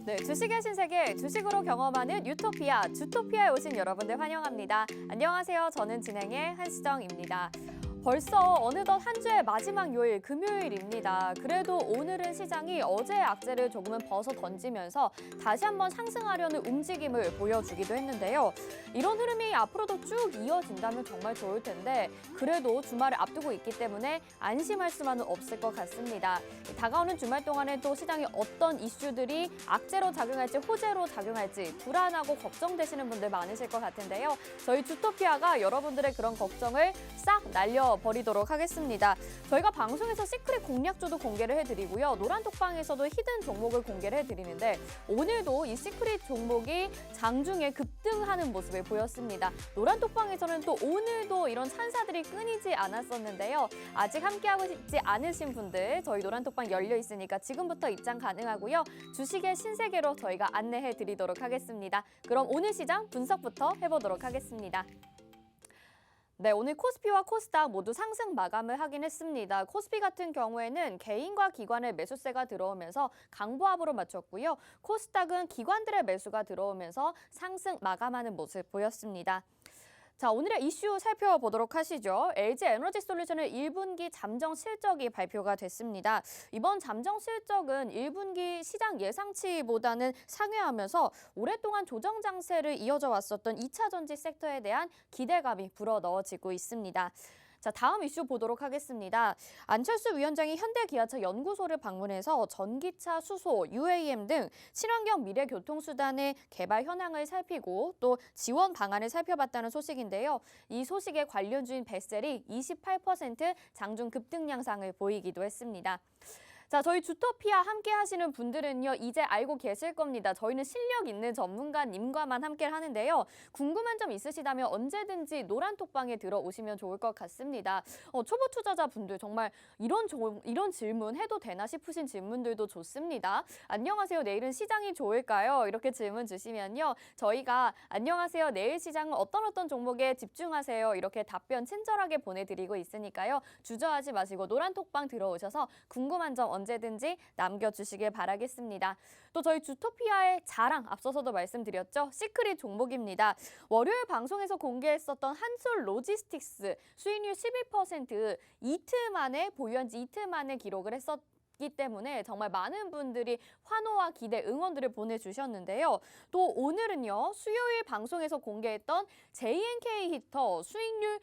네, 주식의 신세계, 주식으로 경험하는 유토피아, 주토피아에 오신 여러분들 환영합니다. 안녕하세요. 저는 진행의 한시정입니다. 벌써 어느덧 한 주의 마지막 요일 금요일입니다. 그래도 오늘은 시장이 어제의 악재를 조금은 벗어 던지면서 다시 한번 상승하려는 움직임을 보여주기도 했는데요. 이런 흐름이 앞으로도 쭉 이어진다면 정말 좋을 텐데 그래도 주말을 앞두고 있기 때문에 안심할 수만은 없을 것 같습니다. 다가오는 주말 동안에 또 시장이 어떤 이슈들이 악재로 작용할지 호재로 작용할지 불안하고 걱정되시는 분들 많으실 것 같은데요. 저희 주토피아가 여러분들의 그런 걱정을 싹 날려버리도록 하겠습니다. 저희가 방송에서 시크릿 공략주도 공개를 해드리고요. 노란톡방에서도 히든 종목을 공개를 해드리는데 오늘도 이 시크릿 종목이 장중에 급등하는 모습을 보였습니다. 노란톡방에서는 또 오늘도 이런 찬사들이 끊이지 않았었는데요. 아직 함께하고 있지 않으신 분들 저희 노란톡방 열려 있으니까 지금부터 입장 가능하고요. 주식의 신세계로 저희가 안내해드리도록 하겠습니다. 그럼 오늘 시장 분석부터 해보도록 하겠습니다. 네, 오늘 코스피와 코스닥 모두 상승 마감을 하긴 했습니다. 코스피 같은 경우에는 개인과 기관의 매수세가 들어오면서 강보합으로 맞췄고요. 코스닥은 기관들의 매수가 들어오면서 상승 마감하는 모습 보였습니다. 자, 오늘의 이슈 살펴보도록 하시죠. LG에너지솔루션의 1분기 잠정 실적이 발표가 됐습니다. 이번 잠정 실적은 1분기 시장 예상치보다는 상회하면서 오랫동안 조정 장세를 이어져 왔었던 2차 전지 섹터에 대한 기대감이 불어넣어지고 있습니다. 자, 다음 이슈 보도록 하겠습니다. 안철수 위원장이 현대기아차 연구소를 방문해서 전기차 수소, UAM 등 친환경 미래교통수단의 개발 현황을 살피고 또 지원 방안을 살펴봤다는 소식인데요. 이 소식에 관련주인 베셀이 28% 장중 급등 양상을 보이기도 했습니다. 자, 저희 주토피아 함께 하시는 분들은요, 이제 알고 계실 겁니다. 저희는 실력 있는 전문가님과만 함께 하는데요. 궁금한 점 있으시다면 언제든지 노란톡방에 들어오시면 좋을 것 같습니다. 초보 투자자분들 정말 이런 질문 해도 되나 싶으신 질문들도 좋습니다. 안녕하세요, 내일은 시장이 좋을까요? 이렇게 질문 주시면요. 저희가 안녕하세요, 내일 시장은 어떤 종목에 집중하세요? 이렇게 답변 친절하게 보내드리고 있으니까요. 주저하지 마시고 노란톡방 들어오셔서 궁금한 점 언제든지 남겨주시길 바라겠습니다. 또 저희 주토피아의 자랑 앞서서도 말씀드렸죠. 시크릿 종목입니다. 월요일 방송에서 공개했었던 한솔 로지스틱스 수익률 11% 이틀 만에 보유한 지 이틀 만에 기록을 했었기 때문에 정말 많은 분들이 환호와 기대, 응원들을 보내주셨는데요. 또 오늘은요. 수요일 방송에서 공개했던 JNK 히터 수익률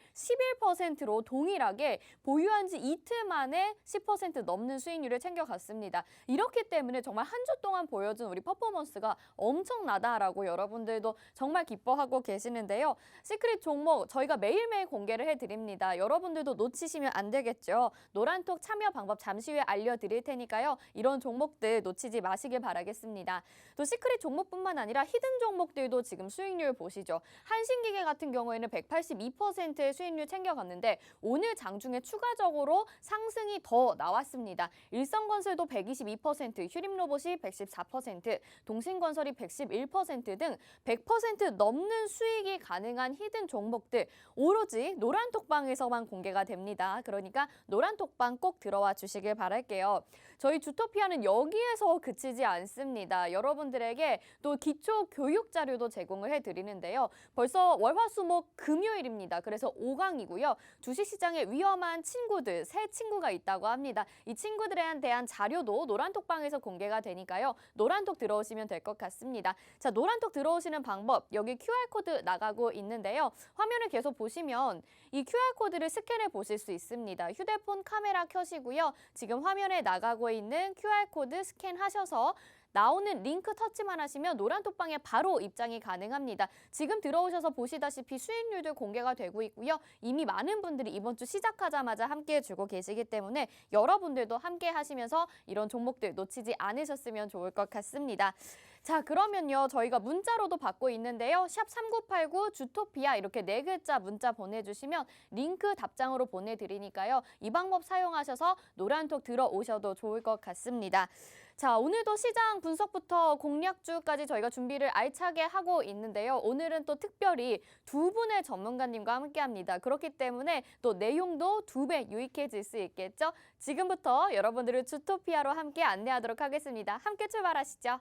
11%로 동일하게 보유한 지 이틀 만에 10% 넘는 수익률을 챙겨갔습니다. 이렇기 때문에 정말 한 주 동안 보여준 우리 퍼포먼스가 엄청나다라고 여러분들도 정말 기뻐하고 계시는데요. 시크릿 종목 저희가 매일매일 공개를 해드립니다. 여러분들도 놓치시면 안 되겠죠. 노란톡 참여 방법 잠시 후에 알려드릴 테니까요. 이런 종목들 놓치지 마시길 바라겠습니다. 또 시크릿 종목뿐만 아니라 히든 종목들도 지금 수익률 보시죠. 한신기계 같은 경우에는 182%의 수익률 챙겨갔는데 오늘 장중에 추가적으로 상승이 더 나왔습니다. 일성건설도 122%, 휴림로봇이 114%, 동신건설이 111% 등 100% 넘는 수익이 가능한 히든 종목들 오로지 노란톡방에서만 공개가 됩니다. 그러니까 노란톡방 꼭 들어와 주시길 바랄게요. 저희 주토피아는 여기에서 그치지 않습니다. 여러분들에게 또 기초 교육 자료도 제공을 해드리는데요. 벌써 월화수목 금요일입니다. 그래서 5강이고요. 주식시장에 위험한 친구들, 새 친구가 있다고 합니다. 이 친구들에 대한 자료도 노란톡방에서 공개가 되니까요. 노란톡 들어오시면 될 것 같습니다. 자, 노란톡 들어오시는 방법 여기 QR코드 나가고 있는데요. 화면을 계속 보시면 이 QR코드를 스캔해 보실 수 있습니다. 휴대폰 카메라 켜시고요. 지금 화면에 나가고 있는 QR코드 스캔하셔서 나오는 링크 터치만 하시면 노란톡방에 바로 입장이 가능합니다. 지금 들어오셔서 보시다시피 수익률도 공개가 되고 있고요. 이미 많은 분들이 이번 주 시작하자마자 함께 해주고 계시기 때문에 여러분들도 함께 하시면서 이런 종목들 놓치지 않으셨으면 좋을 것 같습니다. 자, 그러면요. 저희가 문자로도 받고 있는데요. 샵 3989 주토피아 이렇게 4글자 문자 보내주시면 링크 답장으로 보내드리니까요. 이 방법 사용하셔서 노란톡 들어오셔도 좋을 것 같습니다. 자, 오늘도 시장 분석부터 공략주까지 저희가 준비를 알차게 하고 있는데요. 오늘은 또 특별히 두 분의 전문가님과 함께합니다. 그렇기 때문에 또 내용도 2배 유익해질 수 있겠죠. 지금부터 여러분들을 주토피아로 함께 안내하도록 하겠습니다. 함께 출발하시죠.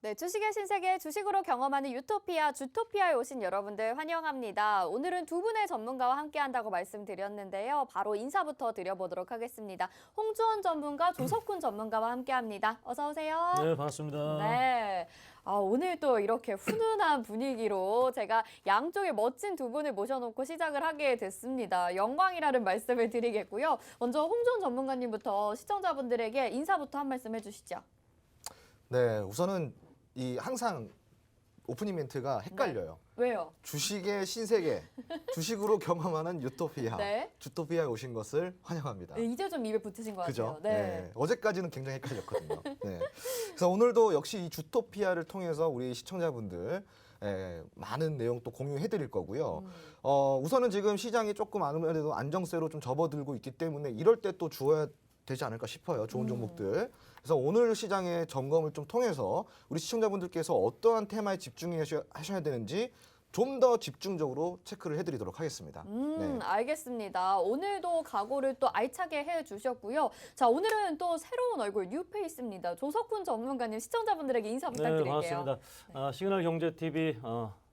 네, 주식의 신세계 주식으로 경험하는 유토피아, 주토피아에 오신 여러분들 환영합니다. 오늘은 두 분의 전문가와 함께한다고 말씀드렸는데요. 바로 인사부터 드려보도록 하겠습니다. 홍주원 전문가, 조석훈 전문가와 함께합니다. 어서 오세요. 네, 반갑습니다. 네. 오늘 또 이렇게 훈훈한 분위기로 제가 양쪽에 멋진 두 분을 모셔놓고 시작을 하게 됐습니다. 영광이라는 말씀을 드리겠고요. 먼저 홍주원 전문가님부터 시청자분들에게 인사부터 한 말씀 해주시죠. 네, 우선은 항상 오프닝 멘트가 헷갈려요. 왜요? 주식의 신세계, 주식으로 경험하는 유토피아, 네. 주토피아에 오신 것을 환영합니다. 네, 이제 좀 입에 붙으신 것 같아요. 그죠? 네. 어제까지는 굉장히 헷갈렸거든요. 네. 그래서 오늘도 역시 이 주토피아를 통해서 우리 시청자분들 많은 내용 또 공유해드릴 거고요. 우선은 지금 시장이 조금 아무래도 안정세로 좀 접어들고 있기 때문에 이럴 때 또 주어야 되지 않을까 싶어요. 좋은 종목들. 그래서 오늘 시장의 점검을 좀 통해서 우리 시청자분들께서 어떠한 테마에 집중하셔야 되는지 좀 더 집중적으로 체크를 해드리도록 하겠습니다. 네. 알겠습니다. 오늘도 각오를 또 알차게 해주셨고요. 자, 오늘은 또 새로운 얼굴 뉴페이스입니다. 조석훈 전문가님 시청자분들에게 인사 부탁드릴게요. 네, 반갑습니다. 시그널 경제TV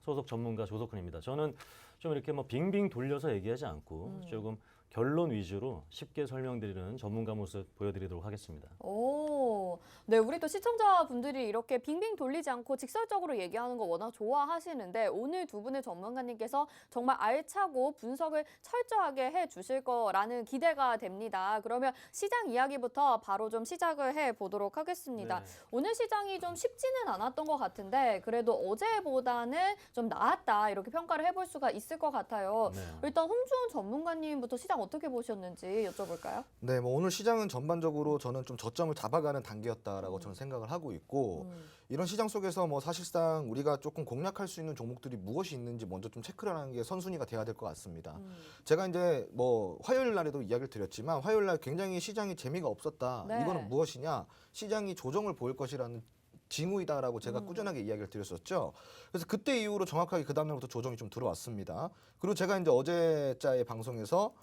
소속 전문가 조석훈입니다. 저는 좀 이렇게 뭐 빙빙 돌려서 얘기하지 않고 조금 결론 위주로 쉽게 설명드리는 전문가 모습 보여드리도록 하겠습니다. 오, 네, 우리 또 시청자분들이 이렇게 빙빙 돌리지 않고 직설적으로 얘기하는 거 워낙 좋아하시는데 오늘 두 분의 전문가님께서 정말 알차고 분석을 철저하게 해주실 거라는 기대가 됩니다. 그러면 시장 이야기부터 바로 좀 시작을 해보도록 하겠습니다. 네. 오늘 시장이 좀 쉽지는 않았던 것 같은데 그래도 어제보다는 좀 나았다 이렇게 평가를 해볼 수가 있을 것 같아요. 네. 일단 홍주원 전문가님부터 시장 어떻게 보셨는지 여쭤볼까요? 네, 뭐 오늘 시장은 전반적으로 저는 좀 저점을 잡아가는 단계였다라고 저는 생각을 하고 있고 이런 시장 속에서 뭐 사실상 우리가 조금 공략할 수 있는 종목들이 무엇이 있는지 먼저 좀 체크를 하는 게 선순위가 돼야 될 것 같습니다. 제가 이제 뭐 화요일 날에도 이야기를 드렸지만 화요일 날 굉장히 시장이 재미가 없었다. 네. 이거는 무엇이냐? 시장이 조정을 보일 것이라는 징후이다라고 제가 꾸준하게 이야기를 드렸었죠. 그래서 그때 이후로 정확하게 그 다음날부터 조정이 좀 들어왔습니다. 그리고 제가 이제 어제자의 방송에서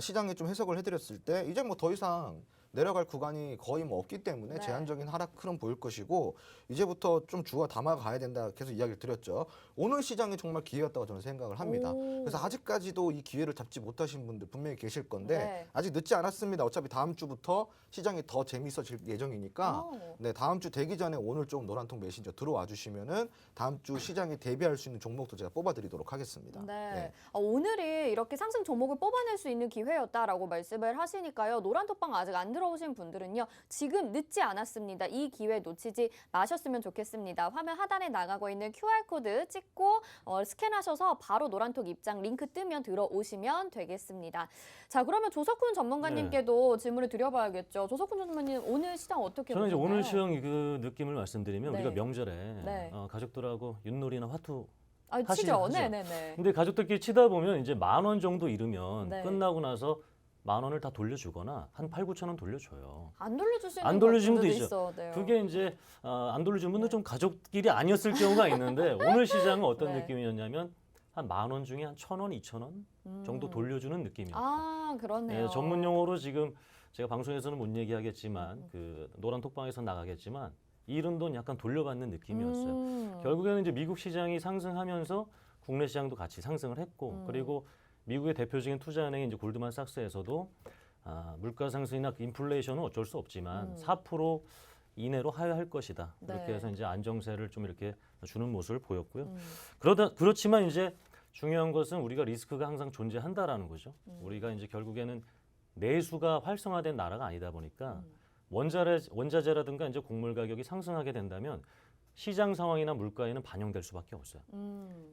시장에 좀 해석을 해드렸을 때 이제 뭐 더 이상 내려갈 구간이 거의 뭐 없기 때문에 네. 제한적인 하락 흐름 보일 것이고 이제부터 좀 주가 담아가야 된다 계속 이야기를 드렸죠. 오늘 시장이 정말 기회였다고 저는 생각을 합니다. 오. 그래서 아직까지도 이 기회를 잡지 못하신 분들 분명히 계실 건데 네. 아직 늦지 않았습니다. 어차피 다음 주부터 시장이 더 재미있어질 예정이니까 오. 네, 다음 주 되기 전에 오늘 좀 노란통 메신저 들어와 주시면은 다음 주 시장에 대비할 수 있는 종목도 제가 뽑아드리도록 하겠습니다. 네. 오늘이 이렇게 상승 종목을 뽑아낼 수 있는 기회였다라고 말씀을 하시니까요. 노란톡방 아직 안 들어오신 분들은요. 지금 늦지 않았습니다. 이 기회 놓치지 마셨으면 좋겠습니다. 화면 하단에 나가고 있는 QR코드 찍고 스캔하셔서 바로 노란톡 입장 링크 뜨면 들어오시면 되겠습니다. 자, 그러면 조석훈 전문가님께도 질문을 드려봐야겠죠. 조석훈 전문가님 오늘 시장 어떻게 저는 이제 보셨나요? 오늘 시장 그 느낌을 말씀드리면 네. 우리가 명절에 네. 가족들하고 윷놀이나 화투 치죠. 하시죠. 네네네. 근데 가족들끼리 치다 보면 이제 10,000원 정도 잃으면 네. 끝나고 나서 10,000원을 다 돌려주거나 한 8,000~9,000원 돌려줘요. 안 돌려주시는 안 돌려주신 분도 분들도 있죠. 있어요. 그게 이제 안 돌려준 분도 좀 가족끼리 아니었을 경우가 있는데 오늘 시장은 어떤 네. 느낌이었냐면 한 10,000원 중에 한 1,000원, 2,000원 정도 돌려주는 느낌이었어요. 아, 그렇네요. 네, 전문 용어로 지금 제가 방송에서는 못 얘기하겠지만 그 노란 톡방에서 나가겠지만 잃은 돈 약간 돌려받는 느낌이었어요. 결국에는 이제 미국 시장이 상승하면서 국내 시장도 같이 상승을 했고 그리고 미국의 대표적인 투자은행인 이제 골드만삭스에서도 물가 상승이나 인플레이션은 어쩔 수 없지만 4% 이내로 하회할 것이다. 네. 이렇게 해서 이제 안정세를 좀 이렇게 주는 모습을 보였고요. 음. 그렇지만 이제 중요한 것은 우리가 리스크가 항상 존재한다라는 거죠. 우리가 이제 결국에는 내수가 활성화된 나라가 아니다 보니까 원자재라든가 이제 곡물 가격이 상승하게 된다면 시장 상황이나 물가에는 반영될 수밖에 없어요.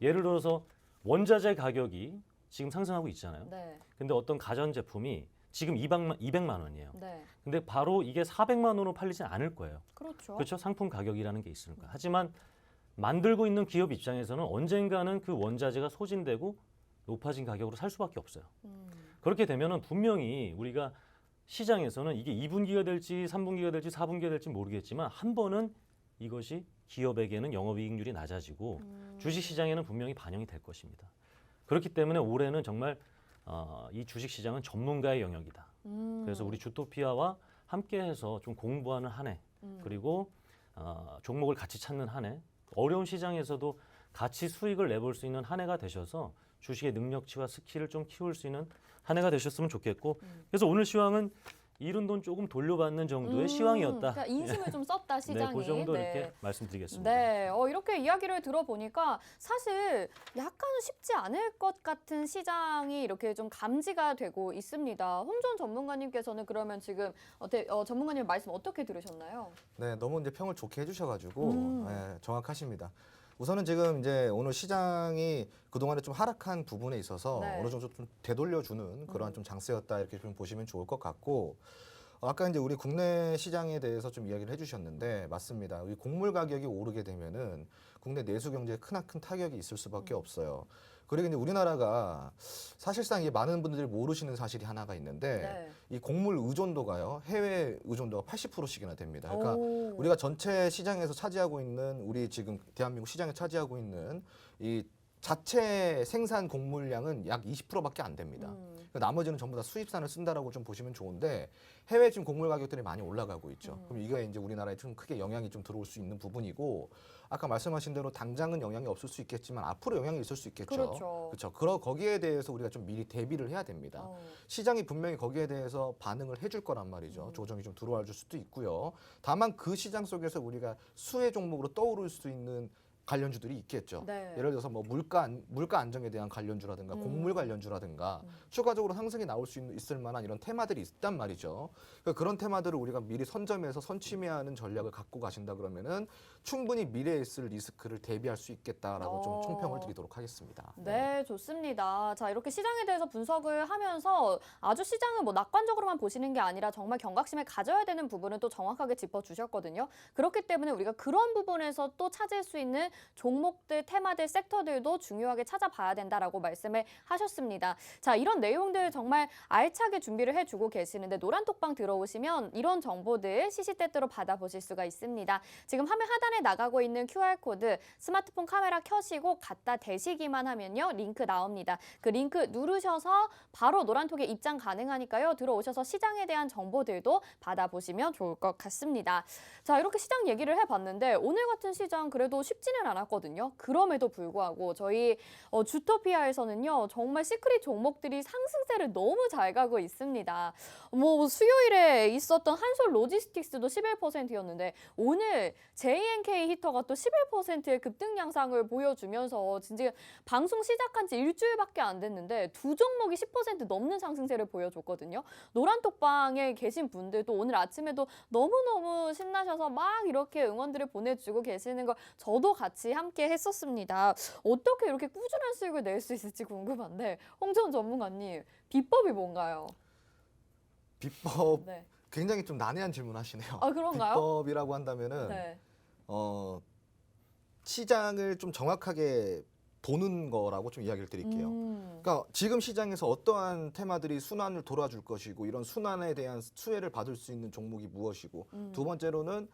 예를 들어서 원자재 가격이 지금 상승하고 있잖아요. 네. 근데 어떤 가전 제품이 지금 200만 원이에요. 네. 근데 바로 이게 400만 원으로 팔리진 않을 거예요. 그렇죠. 그렇죠? 상품 가격이라는 게 있으니까. 하지만 만들고 있는 기업 입장에서는 언젠가는 그 원자재가 소진되고 높아진 가격으로 살 수밖에 없어요. 그렇게 되면은 분명히 우리가 시장에서는 이게 2분기가 될지 3분기가 될지 4분기가 될지 모르겠지만 한 번은 이것이 기업에게는 영업이익률이 낮아지고 주식시장에는 분명히 반영이 될 것입니다. 그렇기 때문에 올해는 정말 이 주식시장은 전문가의 영역이다. 그래서 우리 주토피아와 함께해서 좀 공부하는 한 해 그리고 종목을 같이 찾는 한 해, 어려운 시장에서도 같이 수익을 내볼 수 있는 한 해가 되셔서 주식의 능력치와 스킬을 좀 키울 수 있는 한 해가 되셨으면 좋겠고 그래서 오늘 시황은 잃은 돈 조금 돌려받는 정도의 시황이었다. 그러니까 인심을 좀 썼다 시장이. 네, 그 정도 네. 이렇게 말씀드리겠습니다. 네, 이렇게 이야기를 들어보니까 사실 약간은 쉽지 않을 것 같은 시장이 이렇게 좀 감지가 되고 있습니다. 홍준 전문가님께서는 그러면 지금 전문가님 말씀 어떻게 들으셨나요? 네, 너무 이제 평을 좋게 해주셔가지고 네, 정확하십니다. 우선은 지금 이제 오늘 시장이 그동안에 좀 하락한 부분에 있어서 네. 어느 정도 좀 되돌려주는 그러한 좀 장세였다 이렇게 좀 보시면 좋을 것 같고 아까 이제 우리 국내 시장에 대해서 좀 이야기를 해주셨는데 맞습니다. 이 곡물 가격이 오르게 되면은 국내 내수 경제에 크나큰 타격이 있을 수밖에 없어요. 그리고 이제 우리나라가 사실상 이게 많은 분들이 모르시는 사실이 하나가 있는데 네. 이 곡물 의존도가요 해외 의존도가 80%씩이나 됩니다. 그러니까 오. 우리가 전체 시장에서 차지하고 있는 우리 지금 대한민국 시장에 차지하고 있는 이 자체 생산 곡물량은 약 20%밖에 안 됩니다. 나머지는 전부 다 수입산을 쓴다라고 좀 보시면 좋은데 해외 지금 곡물 가격들이 많이 올라가고 있죠. 그럼 이거에 이제 우리나라에 좀 크게 영향이 좀 들어올 수 있는 부분이고 아까 말씀하신 대로 당장은 영향이 없을 수 있겠지만 앞으로 영향이 있을 수 있겠죠. 그렇죠. 거기에 대해서 우리가 좀 미리 대비를 해야 됩니다. 시장이 분명히 거기에 대해서 반응을 해줄 거란 말이죠. 조정이 좀 들어와 줄 수도 있고요. 다만 그 시장 속에서 우리가 수혜 종목으로 떠오를 수 있는 관련주들이 있겠죠. 네. 예를 들어서 뭐 물가 안정에 대한 관련주라든가 곡물 관련주라든가 추가적으로 상승이 나올 수 있을 만한 이런 테마들이 있단 말이죠. 그러니까 그런 테마들을 우리가 미리 선점해서 선취매하는 전략을 갖고 가신다 그러면은 충분히 미래에 있을 리스크를 대비할 수 있겠다라고 좀 총평을 드리도록 하겠습니다. 네, 좋습니다. 자, 이렇게 시장에 대해서 분석을 하면서 아주 시장을 뭐 낙관적으로만 보시는 게 아니라 정말 경각심을 가져야 되는 부분은 또 정확하게 짚어주셨거든요. 그렇기 때문에 우리가 그런 부분에서 또 찾을 수 있는 종목들, 테마들, 섹터들도 중요하게 찾아봐야 된다라고 말씀을 하셨습니다. 자, 이런 내용들 정말 알차게 준비를 해주고 계시는데 노란톡방 들어오시면 이런 정보들 시시때때로 받아보실 수가 있습니다. 지금 화면 하단에 나가고 있는 QR코드 스마트폰 카메라 켜시고 갖다 대시기만 하면요. 링크 나옵니다. 그 링크 누르셔서 바로 노란톡에 입장 가능하니까요. 들어오셔서 시장에 대한 정보들도 받아보시면 좋을 것 같습니다. 자, 이렇게 시장 얘기를 해봤는데 오늘 같은 시장 그래도 쉽지는 않았거든요. 그럼에도 불구하고 저희 주토피아에서는요. 정말 시크릿 종목들이 상승세를 너무 잘 가고 있습니다. 뭐 수요일에 있었던 한솔 로지스틱스도 11%였는데 오늘 JNK 히터가 또 11%의 급등 양상을 보여주면서 진짜 방송 시작한 지 일주일밖에 안 됐는데 두 종목이 10% 넘는 상승세를 보여줬거든요. 노란톡방에 계신 분들도 오늘 아침에도 너무너무 신나셔서 막 이렇게 응원들을 보내주고 계시는 걸 저도 같이 함께 했었습니다. 어떻게 이렇게 꾸준한 수익을 낼 수 있을지 궁금한데 홍준 전문가님 비법이 뭔가요? 비법 네. 굉장히 좀 난해한 질문하시네요. 아, 그런가요? 비법이라고 한다면은 네. 시장을 좀 정확하게 도는 거라고 좀 이야기를 드릴게요. 그러니까 지금 시장에서 어떠한 테마들이 순환을 돌아줄 것이고 이런 순환에 대한 수혜를 받을 수 있는 종목이 무엇이고 두 번째로는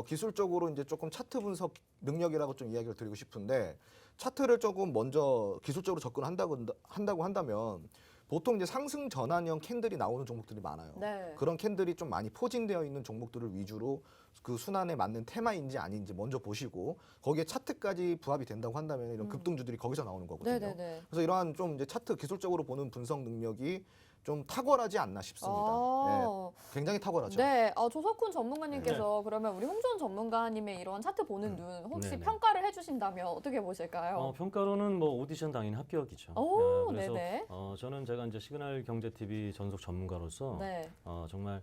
기술적으로 이제 조금 차트 분석 능력이라고 좀 이야기를 드리고 싶은데 차트를 조금 먼저 기술적으로 접근한다고 한다면 보통 이제 상승 전환형 캔들이 나오는 종목들이 많아요. 네. 그런 캔들이 좀 많이 포진되어 있는 종목들을 위주로 그 순환에 맞는 테마인지 아닌지 먼저 보시고 거기에 차트까지 부합이 된다고 한다면 이런 급등주들이 거기서 나오는 거거든요. 네네네. 그래서 이러한 좀 이제 차트 기술적으로 보는 분석 능력이 좀 탁월하지 않나 싶습니다. 네, 굉장히 탁월하죠. 네, 조석훈 전문가님께서 그러면 우리 홍준 전문가님의 이런 차트 보는 눈 혹시 네네. 평가를 해주신다면 어떻게 보실까요? 평가로는 뭐 오디션 당연히 합격이죠. 오, 그래서 네네. 저는 제가 이제 시그널 경제TV 전속 전문가로서 네. 정말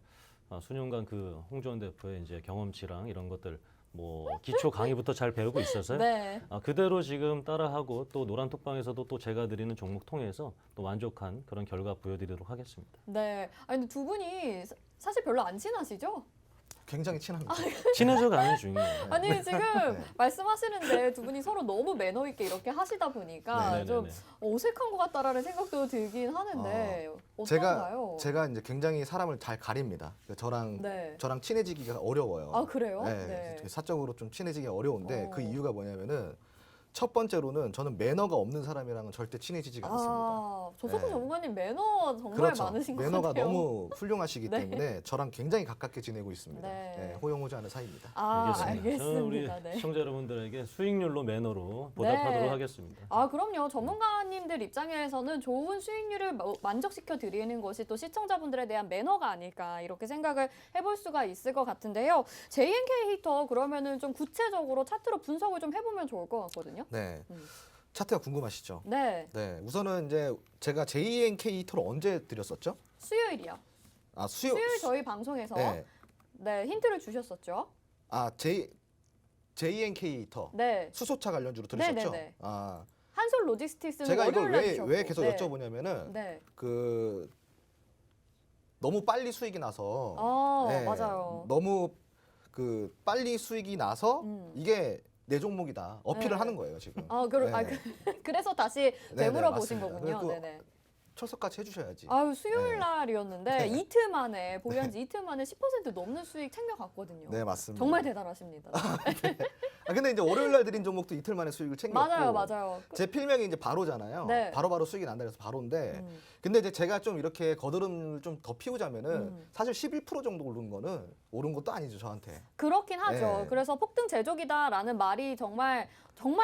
수년간 그 홍주원 대표의 이제 경험치랑 이런 것들 뭐 기초 강의부터 잘 배우고 있어서요. 네. 그대로 지금 따라하고 또 노란톡방에서도 또 제가 드리는 종목 통해서 또 만족한 그런 결과 보여드리도록 하겠습니다. 네. 아니, 근데 두 분이 사실 별로 안 친하시죠? 굉장히 친합니다. 친해져 가는 중이에요. 아니, 지금 말씀하시는데 두 분이 서로 너무 매너 있게 이렇게 하시다 보니까 네네네네. 좀 어색한 것 같다라는 생각도 들긴 하는데 어떤가요? 제가 이제 굉장히 사람을 잘 가립니다. 저랑 네. 친해지기가 어려워요. 아, 그래요? 네, 사적으로 좀 친해지기 어려운데 그 이유가 뭐냐면은 첫 번째로는 저는 매너가 없는 사람이랑은 절대 친해지지가 않습니다. 아, 조석훈 네. 전문가님 매너 정말 그렇죠. 많으신 것 매너가 같아요. 너무 훌륭하시기 네. 때문에 저랑 굉장히 가깝게 지내고 있습니다. 네. 네, 호용호자하는 사이입니다. 아, 저는 우리 알겠습니다. 네. 시청자 여러분들에게 수익률로 매너로 보답하도록 네. 하겠습니다. 아, 그럼요. 전문가님들 입장에서는 좋은 수익률을 만족시켜 드리는 것이 또 시청자분들에 대한 매너가 아닐까 이렇게 생각을 해볼 수가 있을 것 같은데요. JNK 히터 그러면은 좀 구체적으로 차트로 분석을 좀 해보면 좋을 것 같거든요. 네. 음. 차트가 궁금하시죠? 네, 네. 우선은 이제 제가 JNK 토를 언제 드렸었죠? 수요일이요. 아, 수요일 저희 방송에서 네. 네, 힌트를 주셨었죠. 아, JNK 터. 네, 수소차 관련주로 들으셨죠? 네네네. 아, 한솔 로지스틱스는 제가 이걸 월요일 날 왜 주셨고. 계속 네. 여쭤보냐면은 네. 그 너무 빨리 수익이 나서 네, 맞아요. 너무 그 빨리 수익이 나서 음. 이게 내 종목이다 어필을 네. 하는 거예요 지금. 네. 그래서 다시 네, 되물어보신 맞습니다. 거군요. 그리고 네네. 철석같이 해주셔야지. 아유, 수요일 네. 날이었는데 네. 이틀 만에 보유한 지 이틀 만에 10% 넘는 수익 챙겨갔거든요. 네, 맞습니다. 정말 대단하십니다. 아, 근데 이제 월요일 날 드린 종목도 이틀 만에 수익을 챙겼고. 맞아요. 제 필명이 이제 바로잖아요. 네. 바로바로 수익이 난다 그래서 바로인데. 음. 근데 이제 제가 좀 이렇게 거드름을 좀 더 피우자면은 음. 사실 11% 정도 오른 거는 오른 것도 아니죠 저한테. 그렇긴 하죠. 네. 그래서 폭등 제조기다라는 말이 정말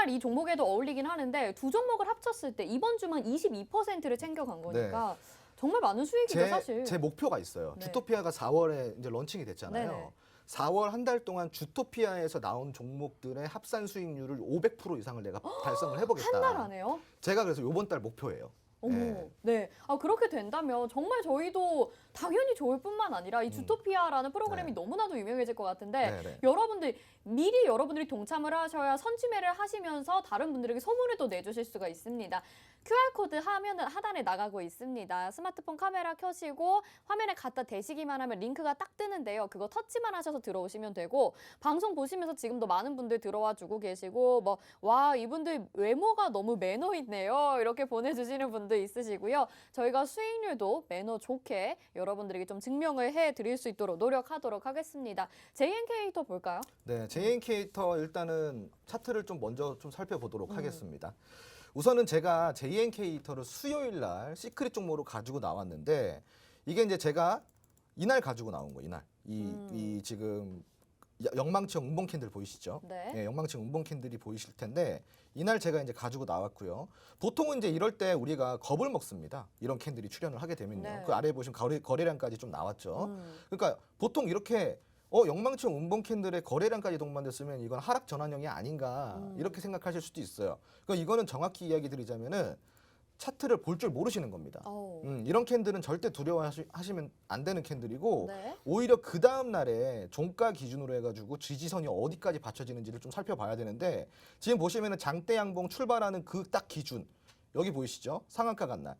이 종목에도 어울리긴 하는데 두 종목을 합쳤을 때 이번 주만 22%를 챙겨간 거니까 정말 많은 수익이죠, 사실. 제 목표가 있어요. 네. 주토피아가 4월에 이제 런칭이 됐잖아요. 네네. 4월 한 달 동안 주토피아에서 나온 종목들의 합산 수익률을 500% 이상을 내가 달성을 해보겠다. 한 달 안에요? 제가 그래서 이번 달 목표예요. 어머, 네. 네. 아, 그렇게 된다면 정말 저희도 당연히 좋을 뿐만 아니라 이 주토피아라는 프로그램이 네. 너무나도 유명해질 것 같은데 네네. 여러분들이 동참을 하셔야 선지매를 하시면서 다른 분들에게 소문을 또 내주실 수가 있습니다. QR코드 화면은 하단에 나가고 있습니다. 스마트폰 카메라 켜시고 화면에 갖다 대시기만 하면 링크가 딱 뜨는데요. 그거 터치만 하셔서 들어오시면 되고 방송 보시면서 지금도 많은 분들 들어와 주고 계시고 와, 이분들 외모가 너무 매너 있네요. 이렇게 보내주시는 분도 있으시고요. 저희가 수익률도 매너 좋게 여러분들에게 좀 증명을 해드릴 수 있도록 노력하도록 하겠습니다. JNK부터 볼까요? 네, JNK터 일단은 차트를 좀 먼저 좀 살펴보도록 하겠습니다. 우선은 제가 JNK터를 수요일 날 시크릿 종목으로 가지고 나왔는데 이게 이제 제가 이날 가지고 나온 거예요. 이날 이 지금 영망청 음봉 캔들 보이시죠? 네. 영망청 음봉 캔들이 보이실 텐데 이날 제가 이제 가지고 나왔고요. 보통은 이제 이럴 때 우리가 겁을 먹습니다. 이런 캔들이 출현을 하게 되면요. 네. 그 아래에 보시면 거래량까지 좀 나왔죠. 음. 그러니까 보통 이렇게 영망청 음봉 캔들의 거래량까지 동반됐으면 이건 하락 전환형이 아닌가 이렇게 생각하실 수도 있어요. 그러니까 이거는 정확히 이야기 드리자면은 차트를 볼 줄 모르시는 겁니다. 이런 캔들은 절대 두려워하시면 안 되는 캔들이고 네. 오히려 그 다음 날에 종가 기준으로 해가지고 지지선이 어디까지 받쳐지는지를 좀 살펴봐야 되는데 지금 보시면은 장대 양봉 출발하는 그 딱 기준 여기 보이시죠? 상한가 간 날.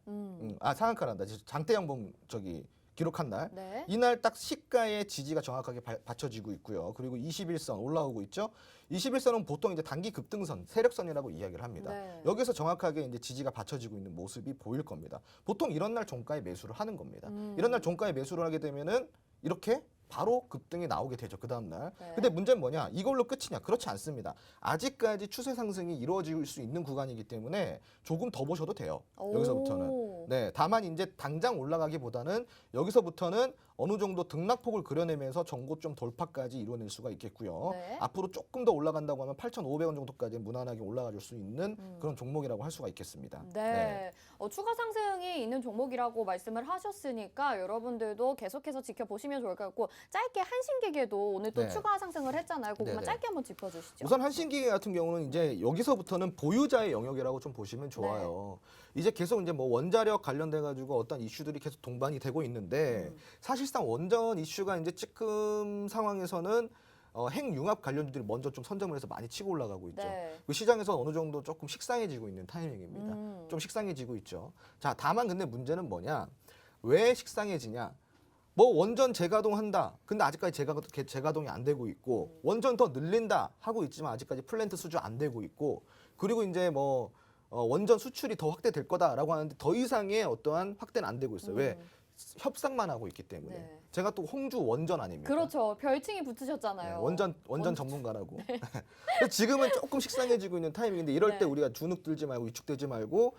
상한가란다. 장대 양봉 기록한 날. 네. 이날 딱 시가의 지지가 정확하게 받쳐지고 있고요. 그리고 21선 올라오고 있죠. 21선은 보통 이제 단기 급등선, 세력선이라고 이야기를 합니다. 네. 여기서 정확하게 이제 지지가 받쳐지고 있는 모습이 보일 겁니다. 보통 이런 날 종가에 매수를 하는 겁니다. 이런 날 종가에 매수를 하게 되면은 이렇게 바로 급등이 나오게 되죠. 그 다음 날. 네. 근데 문제는 뭐냐? 이걸로 끝이냐? 그렇지 않습니다. 아직까지 추세 상승이 이루어질 수 있는 구간이기 때문에 조금 더 보셔도 돼요. 여기서부터는. 네, 다만 이제 당장 올라가기보다는 여기서부터는 어느 정도 등락폭을 그려내면서 전고점 돌파까지 이루어낼 수가 있겠고요. 네. 앞으로 조금 더 올라간다고 하면 8,500원 정도까지 무난하게 올라가줄 수 있는 그런 종목이라고 할 수가 있겠습니다. 네. 추가 상승이 있는 종목이라고 말씀을 하셨으니까 여러분들도 계속해서 지켜보시면 좋을 것 같고 짧게 한신기계도 오늘 또 네. 추가 상승을 했잖아요. 그것만 네네. 짧게 한번 짚어주시죠. 우선 한신기계 같은 경우는 이제 여기서부터는 보유자의 영역이라고 좀 보시면 좋아요. 이제 계속 이제 뭐 원자력 관련돼 가지고 어떤 이슈들이 계속 동반이 되고 있는데 사실상 원전 이슈가 이제 지금 상황에서는 핵융합 관련주들이 먼저 좀 선점을 해서 많이 치고 올라가고 있죠. 네. 그 시장에서 어느 정도 조금 식상해지고 있는 타이밍입니다. 좀 식상해지고 있죠. 자, 다만 근데 문제는 뭐냐? 왜 식상해지냐? 뭐 원전 재가동한다. 근데 아직까지 재가동이 안 되고 있고 원전 더 늘린다 하고 있지만 아직까지 플랜트 수주 안 되고 있고 그리고 이제 원전 수출이 더 확대될 거다라고 하는데 더 이상의 어떠한 확대는 안 되고 있어요. 왜? 협상만 하고 있기 때문에 네. 제가 또 홍주 원전 아닙니까? 그렇죠. 별칭이 붙으셨잖아요. 원전 전문가라고. 근데 지금은 조금 식상해지고 있는 타이밍인데 이럴 네. 때 우리가 주눅 들지 말고 위축되지 말고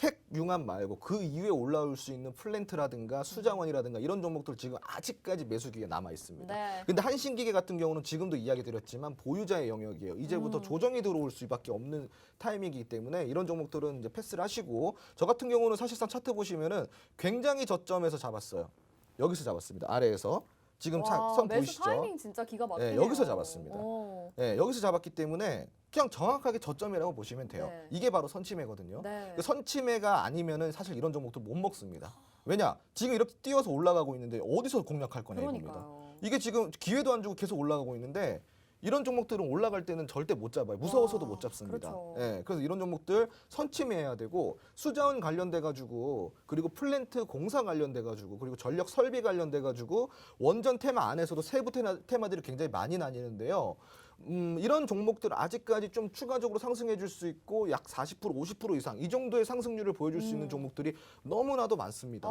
핵 융합 말고 그 이후에 올라올 수 있는 플랜트라든가 수자원이라든가 이런 종목들 지금 아직까지 매수기가 남아 있습니다. 네. 근데 한신기계 같은 경우는 지금도 이야기 드렸지만 보유자의 영역이에요. 이제부터 조정이 들어올 수밖에 없는 타이밍이기 때문에 이런 종목들은 이제 패스를 하시고 저 같은 경우는 사실상 차트 보시면은 굉장히 저점에서 잡았어요. 여기서 잡았습니다. 아래에서. 지금 와, 선 매수 보이시죠? 타이밍 진짜 기가 막히네요. 여기서 잡았습니다. 오. 네, 여기서 잡았기 때문에 그냥 정확하게 저점이라고 보시면 돼요. 네. 이게 바로 선침해거든요. 네. 선침해가 아니면은 사실 이런 종목들 못 먹습니다. 왜냐? 지금 이렇게 뛰어서 올라가고 있는데 어디서 공략할 거냐 이겁니다. 그러니까요. 이게 지금 기회도 안 주고 계속 올라가고 있는데 이런 종목들은 올라갈 때는 절대 못 잡아요. 무서워서도 와, 못 잡습니다. 그렇죠. 예, 그래서 이런 종목들 선침해야 되고 수자원 관련돼 가지고 그리고 플랜트 공사 관련돼 가지고 그리고 전력 설비 관련돼 가지고 원전 테마 안에서도 세부 테마들이 굉장히 많이 나뉘는데요. 이런 종목들 아직까지 좀 추가적으로 상승해 줄 수 있고 약 40% 50% 이상 이 정도의 상승률을 보여줄 수 있는 종목들이 너무나도 많습니다.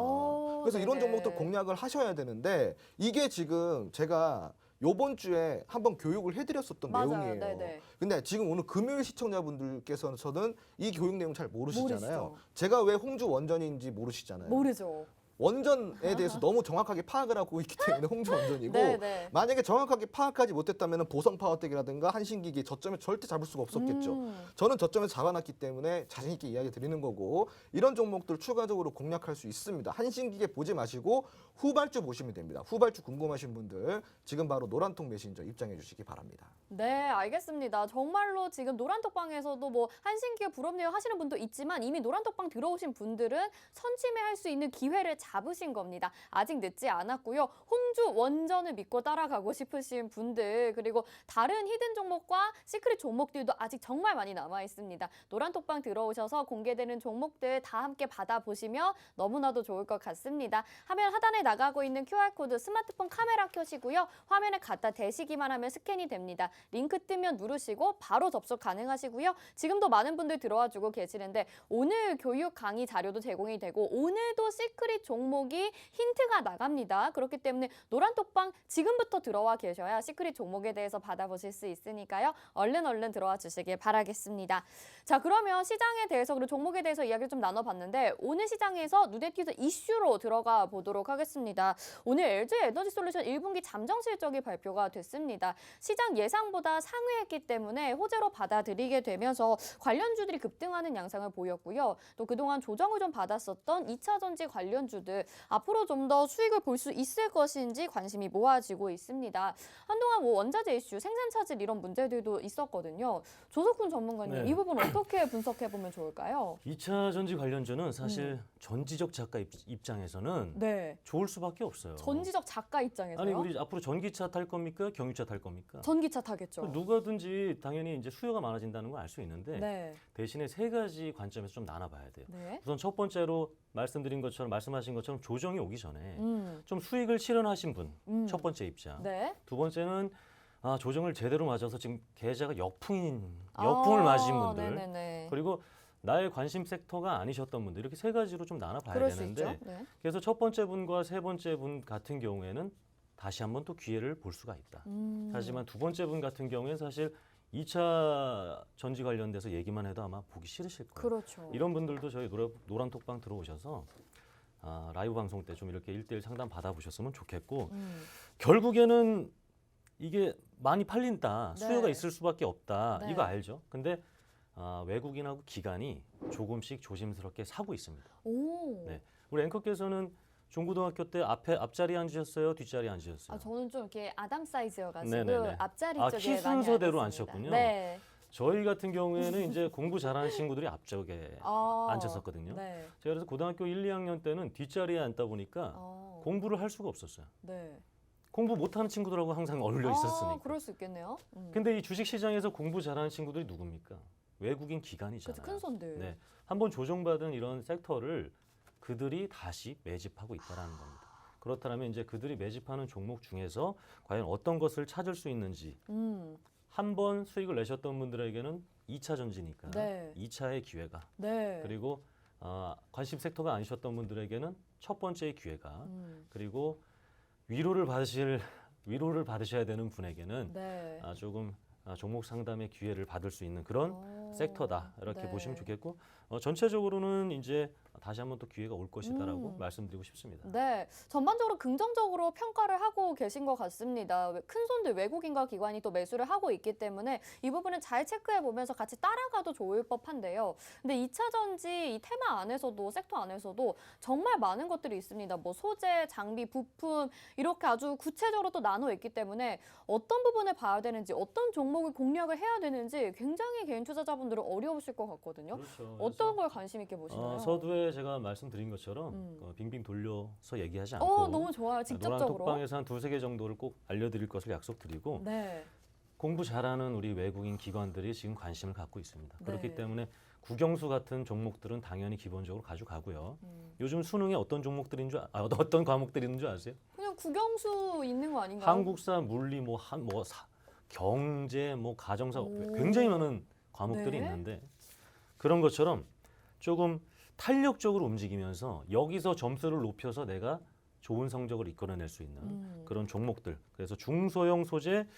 그래서 이런 네네. 종목들 공략을 하셔야 되는데 이게 지금 제가 요번 주에 한번 교육을 해드렸었던 맞아요. 내용이에요. 네네. 근데 지금 오늘 금요일 시청자분들께서는 이 교육 내용 잘 모르시잖아요. 모르시죠. 제가 왜 홍주 원전인지 모르시잖아요. 모르죠. 원전에 대해서 너무 정확하게 파악을 하고 있기 때문에 홍주 원전이고 네네. 만약에 정확하게 파악하지 못했다면 보성 파워텍이라든가 한신기기 저점에 절대 잡을 수가 없었겠죠. 저는 저점에서 잡아놨기 때문에 자신 있게 이야기 드리는 거고 이런 종목들 추가적으로 공략할 수 있습니다. 한신기계 보지 마시고 후발주 보시면 됩니다. 후발주 궁금하신 분들 지금 바로 노란통 메신저 입장해 주시기 바랍니다. 네, 알겠습니다. 정말로 지금 노란톡방에서도 뭐 한신기계 부럽네요 하시는 분도 있지만 이미 노란톡방 들어오신 분들은 선침해할 수 있는 기회를 잡으신 겁니다. 아직 늦지 않았고요. 홍주 원전을 믿고 따라가고 싶으신 분들 그리고 다른 히든 종목과 시크릿 종목들도 아직 정말 많이 남아 있습니다. 노란톡방 들어오셔서 공개되는 종목들 다 함께 받아보시면 너무나도 좋을 것 같습니다. 화면 하단에 나가고 있는 QR코드 스마트폰 카메라 켜시고요. 화면에 갖다 대시기만 하면 스캔이 됩니다. 링크 뜨면 누르시고 바로 접속 가능하시고요. 지금도 많은 분들 들어와 주고 계시는데 오늘 교육 강의 자료도 제공이 되고 오늘도 시크릿 종목이 힌트가 나갑니다. 그렇기 때문에 노란톡방 지금부터 들어와 계셔야 시크릿 종목에 대해서 받아보실 수 있으니까요. 얼른 들어와 주시길 바라겠습니다. 자, 그러면 시장에 대해서 그리고 종목에 대해서 이야기를 좀 나눠봤는데 오늘 시장에서 눈에 띄는 이슈로 들어가 보도록 하겠습니다. 오늘 LG 에너지솔루션 1분기 잠정 실적이 발표가 됐습니다. 시장 예상보다 상회했기 때문에 호재로 받아들이게 되면서 관련주들이 급등하는 양상을 보였고요. 또 그동안 조정을 좀 받았었던 2차 전지 관련주들 앞으로 좀 더 수익을 볼 수 있을 것인지 관심이 모아지고 있습니다. 한동안 뭐 원자재 이슈, 생산 차질 이런 문제들도 있었거든요. 조석훈 전문가님, 네. 이 부분 어떻게 분석해 보면 좋을까요? 2차 전지 관련주는 사실 전지적 작가 입장에서는 네. 좋을 수밖에 없어요. 전지적 작가 입장에서요? 아니 우리 앞으로 전기차 탈 겁니까? 경유차 탈 겁니까? 전기차 타겠죠. 누가든지 당연히 이제 수요가 많아진다는 걸 알 수 있는데 네. 대신에 세 가지 관점에서 좀 나눠봐야 돼요. 네. 우선 첫 번째로 말씀하신 것처럼 조정이 오기 전에 좀 수익을 실현하신 분 첫 음. 번째 입장. 네. 두 번째는 조정을 제대로 맞아서 지금 계좌가 역풍을 맞으신 분들. 네네네. 그리고 나의 관심 섹터가 아니셨던 분들 이렇게 세 가지로 좀 나눠봐야 그럴 수 되는데 있죠. 네. 그래서 첫 번째 분과 세 번째 분 같은 경우에는 다시 한번 또 기회를 볼 수가 있다. 하지만 두 번째 분 같은 경우에는 사실 2차 전지 관련돼서 얘기만 해도 아마 보기 싫으실 거예요. 그렇죠. 이런 분들도 저희 노란톡방 들어오셔서 라이브 방송 때 좀 이렇게 1대1 상담 받아보셨으면 좋겠고 결국에는 이게 많이 팔린다. 네. 수요가 있을 수밖에 없다. 네. 이거 알죠? 근데 외국인하고 기관이 조금씩 조심스럽게 사고 있습니다. 오. 네. 우리 앵커께서는 중고등학교 때 앞자리에 앉으셨어요? 뒷자리에 앉으셨어요? 저는 좀 이렇게 아담 사이즈여가지고 네네네. 앞자리 키 쪽에 많이 순서대로 앉았습니다. 앉으셨군요. 네. 저희 같은 경우에는 이제 공부 잘하는 친구들이 앞쪽에 앉았었거든요. 네. 제가 그래서 고등학교 1, 2학년 때는 뒷자리에 앉다 보니까 공부를 할 수가 없었어요. 네. 공부 못하는 친구들하고 항상 어울려 있었으니까. 그럴 수 있겠네요. 근데 이 주식 시장에서 공부 잘하는 친구들이 누굽니까? 외국인 기관이잖아요. 그렇죠. 큰 손들. 네. 한번 조정받은 이런 섹터를 그들이 다시 매집하고 있다라는 겁니다. 그렇다면 이제 그들이 매집하는 종목 중에서 과연 어떤 것을 찾을 수 있는지 한 번 수익을 내셨던 분들에게는 2차 전지니까 네. 2차의 기회가 네. 그리고 관심 섹터가 아니셨던 분들에게는 첫 번째의 기회가 그리고 위로를 받으셔야 되는 분에게는 네. 조금 종목 상담의 기회를 받을 수 있는 그런 섹터다 이렇게 네. 보시면 좋겠고 전체적으로는 이제 다시 한번 또 기회가 올 것이다라고 말씀드리고 싶습니다. 네, 전반적으로 긍정적으로 평가를 하고 계신 것 같습니다. 큰 손들 외국인과 기관이 또 매수를 하고 있기 때문에 이 부분은 잘 체크해 보면서 같이 따라가도 좋을 법한데요. 근데 2차 전지 이 테마 안에서도 섹터 안에서도 정말 많은 것들이 있습니다. 뭐 소재, 장비, 부품 이렇게 아주 구체적으로 또 나눠 있기 때문에 어떤 부분을 봐야 되는지 어떤 종목을 공략을 해야 되는지 굉장히 개인 투자자분들은 어려우실 것 같거든요. 그렇죠. 어떤 걸 관심 있게 보시나요? 서두에 제가 말씀드린 것처럼 빙빙 돌려서 얘기하지 않고 너무 좋아요. 직접적으로. 노란톡방에서 한 두세 개 정도를 꼭 알려드릴 것을 약속드리고 네. 공부 잘하는 우리 외국인 기관들이 지금 관심을 갖고 있습니다. 네. 그렇기 때문에 국영수 같은 종목들은 당연히 기본적으로 가져가고요. 요즘 수능에 어떤 종목들인 줄 어떤 과목들이 있는 줄 아세요? 그냥 국영수 있는 거 아닌가요? 한국사, 물리, 경제, 가정사 굉장히 많은 과목들이 네. 있는데 그런 것처럼 조금 탄력적으로 움직이면서 여기서 점수를 높여서 내가 좋은 성적을 이끌어낼 수 있는 그런 종목들. 그래서 중소형 소재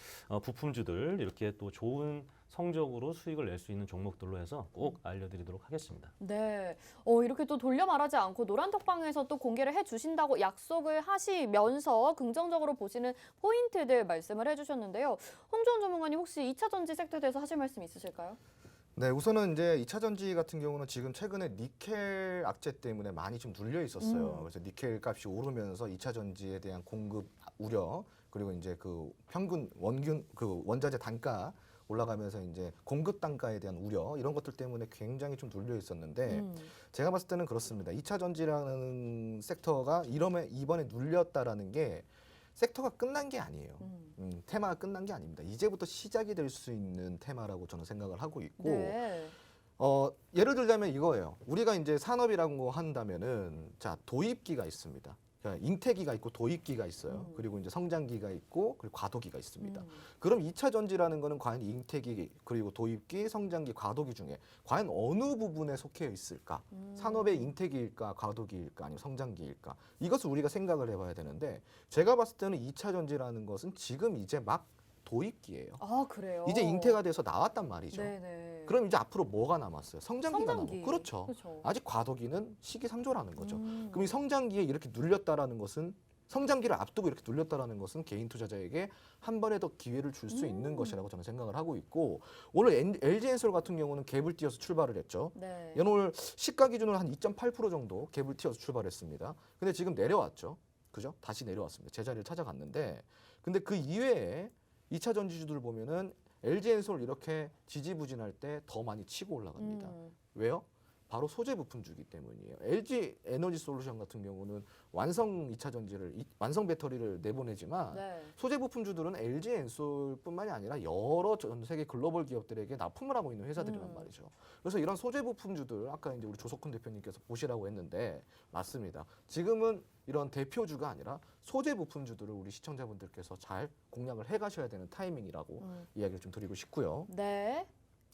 부품주들 이렇게 또 좋은 성적으로 수익을 낼 수 있는 종목들로 해서 꼭 알려드리도록 하겠습니다. 네. 이렇게 또 돌려 말하지 않고 노란톡방에서 또 공개를 해주신다고 약속을 하시면서 긍정적으로 보시는 포인트들 말씀을 해주셨는데요. 홍주원 전문가님 혹시 2차 전지 섹터에 대해서 하실 말씀 있으실까요? 네, 우선은 이제 2차 전지 같은 경우는 지금 최근에 니켈 악재 때문에 많이 좀 눌려 있었어요. 그래서 니켈 값이 오르면서 2차 전지에 대한 공급 우려 그리고 이제 그 평균 원자재 단가 올라가면서 이제 공급 단가에 대한 우려 이런 것들 때문에 굉장히 좀 눌려 있었는데 제가 봤을 때는 그렇습니다. 2차 전지라는 섹터가 이번에 눌렸다라는 게 섹터가 끝난 게 아니에요. 테마가 끝난 게 아닙니다. 이제부터 시작이 될 수 있는 테마라고 저는 생각을 하고 있고 네. 예를 들자면 이거예요. 우리가 이제 산업이라고 한다면은 자 도입기가 있습니다. 그러니까 잉태기가 있고 도입기가 있어요. 그리고 이제 성장기가 있고 그리고 과도기가 있습니다. 그럼 2차 전지라는 거는 과연 잉태기 그리고 도입기, 성장기, 과도기 중에 과연 어느 부분에 속해 있을까? 산업의 잉태기일까, 과도기일까, 아니면 성장기일까? 이것을 우리가 생각을 해봐야 되는데 제가 봤을 때는 2차 전지라는 것은 지금 이제 막 도입기예요. 아, 그래요? 이제 잉태가 돼서 나왔단 말이죠. 네네. 그럼 이제 앞으로 뭐가 남았어요? 성장기가 성장기. 남고 그렇죠. 그렇죠. 아직 과도기는 시기상조라는 거죠. 그럼 이 성장기에 이렇게 눌렸다라는 것은 성장기를 앞두고 이렇게 눌렸다라는 것은 개인 투자자에게 한 번에 더 기회를 줄 수 있는 것이라고 저는 생각을 하고 있고 오늘 LG엔솔 같은 경우는 갭을 띄어서 출발을 했죠. 네. 오늘 시가 기준으로 한 2.8% 정도 갭을 띄어서 출발했습니다. 근데 지금 내려왔죠. 그죠? 다시 내려왔습니다. 제자리를 찾아갔는데 근데 그 이외에 2차 전지주들 보면은 LG엔솔 이렇게 지지부진할 때 더 많이 치고 올라갑니다. 왜요? 바로 소재 부품주기 때문이에요. LG 에너지 솔루션 같은 경우는 완성 2차 전지를 완성 배터리를 내보내지만 네. 소재 부품주들은 LG 엔솔뿐만이 아니라 여러 전 세계 글로벌 기업들에게 납품을 하고 있는 회사들이란 말이죠. 그래서 이런 소재 부품주들 아까 이제 우리 조석훈 대표님께서 보시라고 했는데 맞습니다. 지금은 이런 대표주가 아니라 소재 부품주들을 우리 시청자분들께서 잘 공략을 해가셔야 되는 타이밍이라고 이야기를 좀 드리고 싶고요. 네.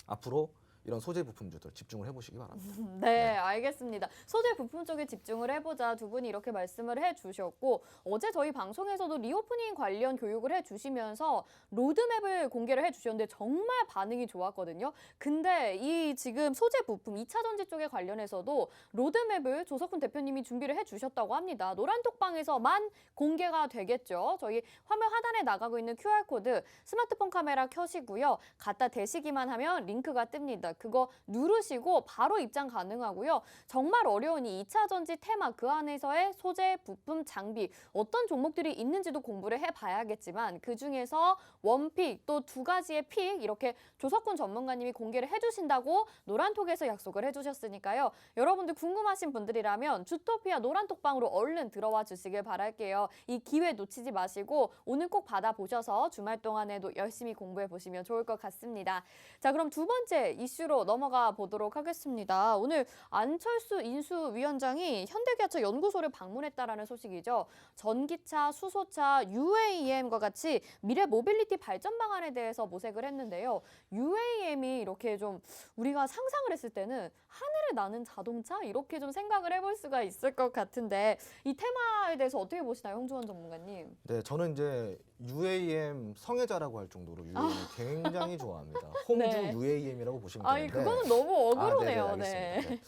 앞으로 이런 소재 부품주들 집중을 해보시기 바랍니다. 네, 알겠습니다. 소재 부품 쪽에 집중을 해보자 두 분이 이렇게 말씀을 해주셨고 어제 저희 방송에서도 리오프닝 관련 교육을 해주시면서 로드맵을 공개를 해주셨는데 정말 반응이 좋았거든요. 근데 이 지금 소재 부품 2차 전지 쪽에 관련해서도 로드맵을 조석훈 대표님이 준비를 해주셨다고 합니다. 노란톡방에서만 공개가 되겠죠. 저희 화면 하단에 나가고 있는 QR코드 스마트폰 카메라 켜시고요. 갖다 대시기만 하면 링크가 뜹니다. 그거 누르시고 바로 입장 가능하고요. 정말 어려운 이 2차 전지 테마 그 안에서의 소재, 부품, 장비 어떤 종목들이 있는지도 공부를 해봐야겠지만 그중에서 원픽 또 두 가지의 픽 이렇게 조석훈 전문가님이 공개를 해주신다고 노란톡에서 약속을 해주셨으니까요. 여러분들 궁금하신 분들이라면 주토피아 노란톡방으로 얼른 들어와 주시길 바랄게요. 이 기회 놓치지 마시고 오늘 꼭 받아보셔서 주말 동안에도 열심히 공부해 보시면 좋을 것 같습니다. 자, 그럼 두 번째 이슈 이슈로 넘어가 보도록 하겠습니다. 오늘 안철수 인수위원장이 현대기아차 연구소를 방문했다라는 소식이죠. 전기차, 수소차, UAM과 같이 미래 모빌리티 발전 방안에 대해서 모색을 했는데요. UAM이 이렇게 좀 우리가 상상을 했을 때는 하늘에 나는 자동차 이렇게 좀 생각을 해볼 수가 있을 것 같은데 이 테마에 대해서 어떻게 보시나요, 홍주원 전문가님? 네, 저는 이제 UAM 성애자라고 할 정도로 UAM 굉장히 좋아합니다. 홍주 네. UAM이라고 보시면 아니 되는데. 그거는 너무 어그로네요. 알겠습니다. 네.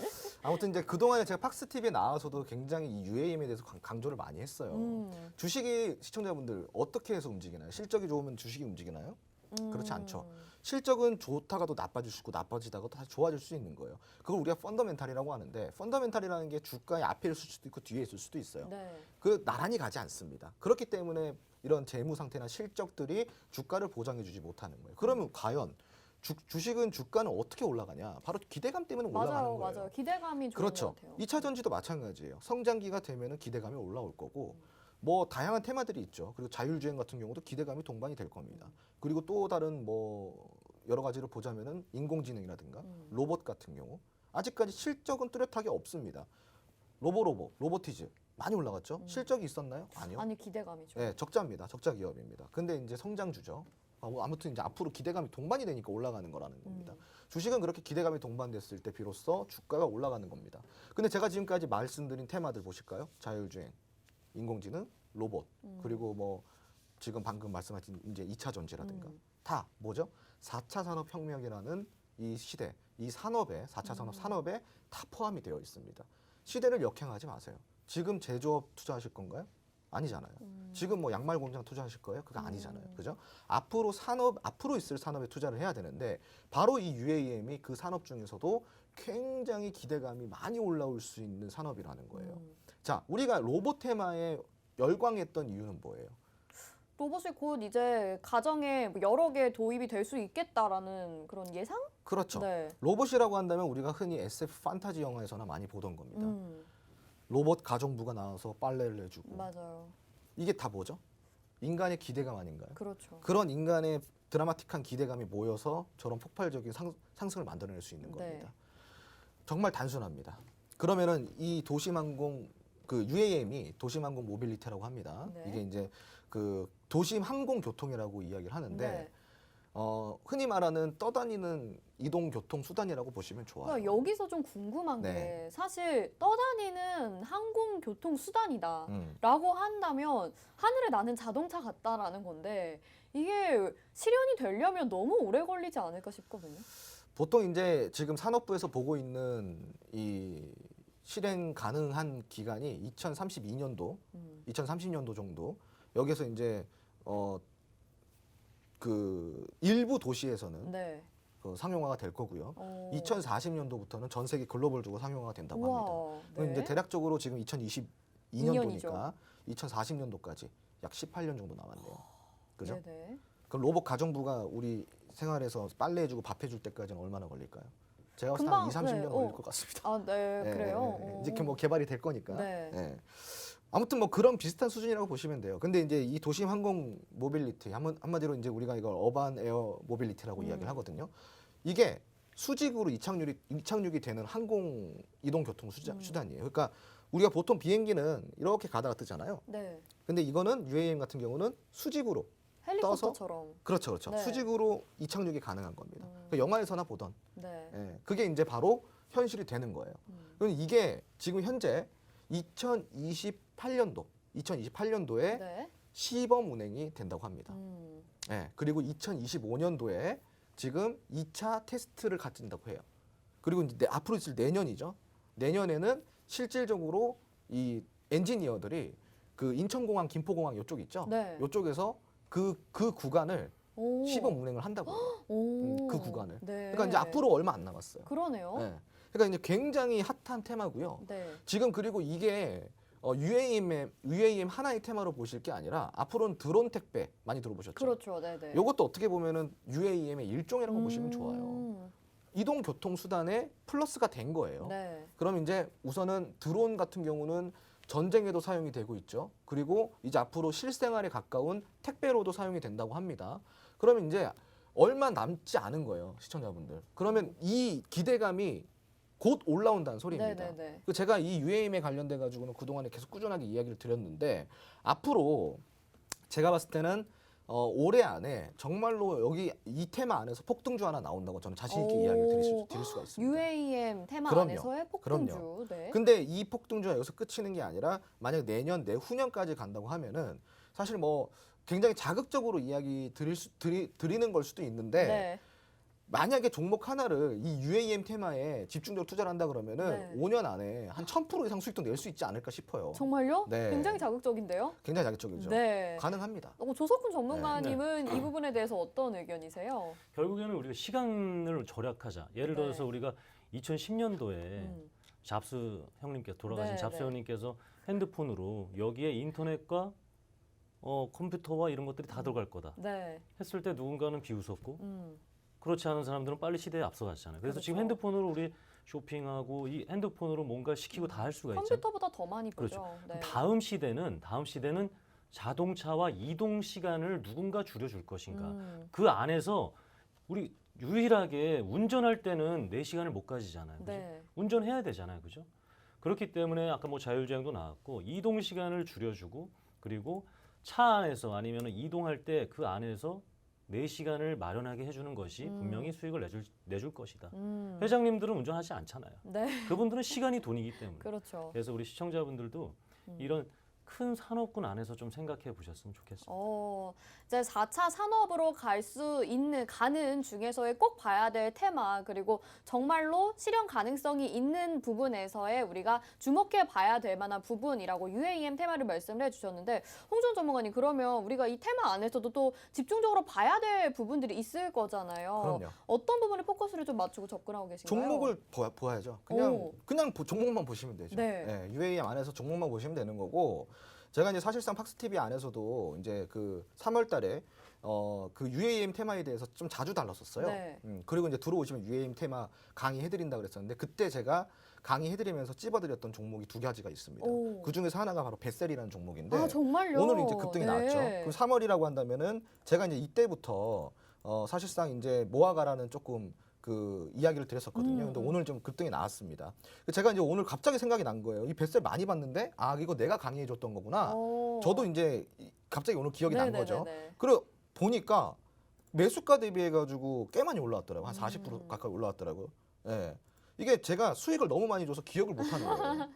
아무튼 이제 그동안에 제가 팍스 TV에 나와서도 굉장히 이 UAM에 대해서 강조를 많이 했어요. 주식이 시청자분들 어떻게 해서 움직이나요? 실적이 좋으면 주식이 움직이나요? 그렇지 않죠. 실적은 좋다가도 나빠질 수 있고 나빠지다가도 다시 좋아질 수 있는 거예요. 그걸 우리가 펀더멘탈이라고 하는데 펀더멘탈이라는 게 주가의 앞에 있을 수도 있고 뒤에 있을 수도 있어요. 네. 그 나란히 가지 않습니다. 그렇기 때문에 이런 재무 상태나 실적들이 주가를 보장해 주지 못하는 거예요. 그러면 과연 주식은 주가는 어떻게 올라가냐? 바로 기대감 때문에 올라가는 맞아요, 거예요. 맞아요. 기대감이 좋은 그렇죠. 것 같아요. 2차 전지도 마찬가지예요. 성장기가 되면은 기대감이 올라올 거고 뭐 다양한 테마들이 있죠. 그리고 자율주행 같은 경우도 기대감이 동반이 될 겁니다. 그리고 또 다른 뭐 여러 가지를 보자면은 인공지능이라든가 로봇 같은 경우 아직까지 실적은 뚜렷하게 없습니다. 로보티즈 많이 올라갔죠. 실적이 있었나요? 아니요. 아니 기대감이죠. 네, 적자입니다. 적자 기업입니다. 근데 이제 성장주죠. 아무튼 이제 앞으로 기대감이 동반이 되니까 올라가는 거라는 겁니다. 주식은 그렇게 기대감이 동반됐을 때 비로소 주가가 올라가는 겁니다. 근데 제가 지금까지 말씀드린 테마들 보실까요? 자율주행, 인공지능, 로봇, 그리고 뭐 지금 방금 말씀하신 이제 2차 전지라든가 다 뭐죠? 4차 산업혁명이라는 이 시대, 이 산업에 4차 산업에 다 포함이 되어 있습니다. 시대를 역행하지 마세요. 지금 제조업 투자하실 건가요? 아니잖아요. 지금 뭐 양말 공장 투자하실 거예요? 그거 아니잖아요. 그죠? 앞으로 있을 산업에 투자를 해야 되는데 바로 이 UAM이 그 산업 중에서도 굉장히 기대감이 많이 올라올 수 있는 산업이라는 거예요. 자, 우리가 로봇 테마에 열광했던 이유는 뭐예요? 로봇이 곧 이제 가정에 뭐 여러 개 도입이 될 수 있겠다라는 그런 예상? 그렇죠. 네. 로봇이라고 한다면 우리가 흔히 SF 판타지 영화에서나 많이 보던 겁니다. 로봇 가정부가 나와서 빨래를 해주고 맞아요. 이게 다 뭐죠? 인간의 기대감 아닌가요? 그렇죠. 그런 인간의 드라마틱한 기대감이 모여서 저런 폭발적인 상승을 만들어낼 수 있는 겁니다. 네. 정말 단순합니다. 그러면은 이 도심항공 그 UAM이 도심항공 모빌리티라고 합니다. 네. 이게 이제 그 도심 항공교통이라고 이야기를 하는데 네. 흔히 말하는 떠다니는 이동교통 수단이라고 보시면 좋아요. 그러니까 여기서 좀 궁금한 네. 게 사실 떠다니는 항공교통 수단이다. 음. 라고 한다면 하늘에 나는 자동차 같다라는 건데 이게 실현이 되려면 너무 오래 걸리지 않을까 싶거든요. 보통 이제 지금 산업부에서 보고 있는 이 실행 가능한 기간이 2032년도, 2030년도 정도. 여기서 이제 그 일부 도시에서는 네. 그 상용화가 될 거고요. 2040년도부터는 전 세계 글로벌적으로 상용화가 된다고 합니다. 우와, 그럼 네. 이제 대략적으로 지금 2022년도니까 이죠. 2040년도까지 약 18년 정도 남았네요. 그죠? 네네. 그럼 로봇 가정부가 우리 생활에서 빨래해주고 밥해줄 때까지는 얼마나 걸릴까요? 제가 봤을 때 금방, 한 2, 30년 네, 걸릴 것 같습니다. 아, 네, 그래요. 이제 뭐 개발이 될 거니까. 네. 예. 아무튼 뭐 그런 비슷한 수준이라고 보시면 돼요. 근데 이제 이 도심 항공 모빌리티 한마디로 이제 우리가 이걸 어반 에어 모빌리티라고 이야기를 하거든요. 이게 수직으로 이착륙이 되는 항공 이동 교통 수단이에요. 그러니까 우리가 보통 비행기는 이렇게 가다가 뜨잖아요. 네. 근데 이거는 UAM 같은 경우는 수직으로 헬리콥터처럼. 그렇죠. 네. 수직으로 이착륙이 가능한 겁니다. 그러니까 영화에서나 보던 네. 예, 그게 이제 바로 현실이 되는 거예요. 그럼 이게 지금 현재 2028년도에 네. 시범 운행이 된다고 합니다. 예, 그리고 2025년도에 지금 2차 테스트를 갖춘다고 해요. 그리고 이제 앞으로 있을 내년이죠. 내년에는 실질적으로 이 엔지니어들이 그 인천공항, 김포공항 이쪽 있죠. 네. 이쪽에서 그 구간을 오. 시범 운행을 한다고 해요. 오. 그 구간을. 네. 그러니까 이제 앞으로 얼마 안 남았어요. 그러네요. 예. 그러니까 이제 굉장히 핫한 테마고요. 네. 지금 그리고 이게 UAM 하나의 테마로 보실 게 아니라 앞으로는 드론 택배 많이 들어보셨죠? 그렇죠. 네네. 이것도 어떻게 보면은 UAM의 일종이라고 보시면 좋아요. 이동 교통 수단에 플러스가 된 거예요. 네. 그럼 이제 우선은 드론 같은 경우는 전쟁에도 사용이 되고 있죠. 그리고 이제 앞으로 실생활에 가까운 택배로도 사용이 된다고 합니다. 그러면 이제 얼마 남지 않은 거예요, 시청자분들. 그러면 이 기대감이 곧 올라온다는 소리입니다. 네네네. 제가 이 UAM에 관련돼 가지고는 그동안에 계속 꾸준하게 이야기를 드렸는데 앞으로 제가 봤을 때는 올해 안에 정말로 여기 이 테마 안에서 폭등주 하나 나온다고 저는 자신 있게 오. 이야기를 드릴 수가 있습니다. UAM 테마 그럼요. 안에서의 폭등주. 네. 근데 이 폭등주가 여기서 끝이는 게 아니라 만약 내년 내후년까지 간다고 하면은 사실 뭐 굉장히 자극적으로 이야기 드리는 걸 수도 있는데 네. 만약에 종목 하나를 이 UAM 테마에 집중적으로 투자를 한다 그러면은 네. 5년 안에 한 1000% 이상 수익도 낼 수 있지 않을까 싶어요. 정말요? 네. 굉장히 자극적인데요. 굉장히 자극적이죠. 네. 가능합니다. 조석훈 전문가님은 이 부분에 대해서 어떤 의견이세요? 결국에는 우리가 시간을 절약하자. 예를 네. 들어서 우리가 2010년도에 음. 잡스 형님께서 돌아가신 네, 잡스 네. 형님께서 핸드폰으로 여기에 인터넷과 컴퓨터와 이런 것들이 다 들어갈 거다 네. 했을 때 누군가는 비웃었고 음. 그렇지 않은 사람들은 빨리 시대에 앞서갔잖아요. 그래서 지금 그렇죠. 핸드폰으로 우리 쇼핑하고 이 핸드폰으로 뭔가 시키고 다 할 수가 있잖아요. 컴퓨터보다 더 많이 보죠. 그렇죠. 네. 다음 시대는 자동차와 이동 시간을 누군가 줄여줄 것인가. 그 안에서 우리 유일하게 운전할 때는 4시간을 못 가지잖아요. 그죠? 네. 운전해야 되잖아요. 그죠? 그렇기 때문에 아까 뭐 자율주행도 나왔고 이동 시간을 줄여주고 그리고 차 안에서 아니면 이동할 때 그 안에서 4시간을 마련하게 해주는 것이 분명히 수익을 내줄 것이다. 회장님들은 운전하지 않잖아요. 네. 그분들은 시간이 돈이기 때문에. 그렇죠. 그래서 우리 시청자분들도 이런 큰 산업군 안에서 좀 생각해 보셨으면 좋겠습니다. 이제 4차 산업으로 가는 중에서의 꼭 봐야 될 테마, 그리고 정말로 실현 가능성이 있는 부분에서의 우리가 주목해 봐야 될 만한 부분이라고 UAM 테마를 말씀을 해주셨는데, 홍준 전문가님, 그러면 우리가 이 테마 안에서도 또 집중적으로 봐야 될 부분들이 있을 거잖아요. 그럼요. 어떤 부분에 포커스를 좀 맞추고 접근하고 계신가요? 종목을 보야죠. 그냥 종목만 보시면 되죠. 네. UAM 안에서 종목만 보시면 되는 거고 제가 이제 사실상 팍스 TV 안에서도 이제 그 3월달에 그 UAM 테마에 대해서 좀 자주 다뤘었어요. 네. 그리고 이제 들어오시면 UAM 테마 강의해드린다 그랬었는데 그때 제가 강의해드리면서 찝어드렸던 종목이 2가지가 있습니다. 그 중에서 하나가 바로 벳셀이라는 종목인데 아, 정말요? 오늘 이제 급등이 네. 나왔죠. 그럼 3월이라고 한다면은 제가 이제 이때부터 사실상 이제 모아가라는 조금 그 이야기를 드렸었거든요. 근데 오늘 좀 급등이 나왔습니다. 제가 이제 오늘 갑자기 생각이 난 거예요. 이 뱃살 많이 봤는데 이거 내가 강의해 줬던 거구나. 저도 이제 갑자기 오늘 기억이 난 거죠. 그리고 보니까 매수가 대비해 가지고 꽤 많이 올라왔더라고요. 한 40% 가까이 올라왔더라고요. 예. 이게 제가 수익을 너무 많이 줘서 기억을 못 하는 거예요.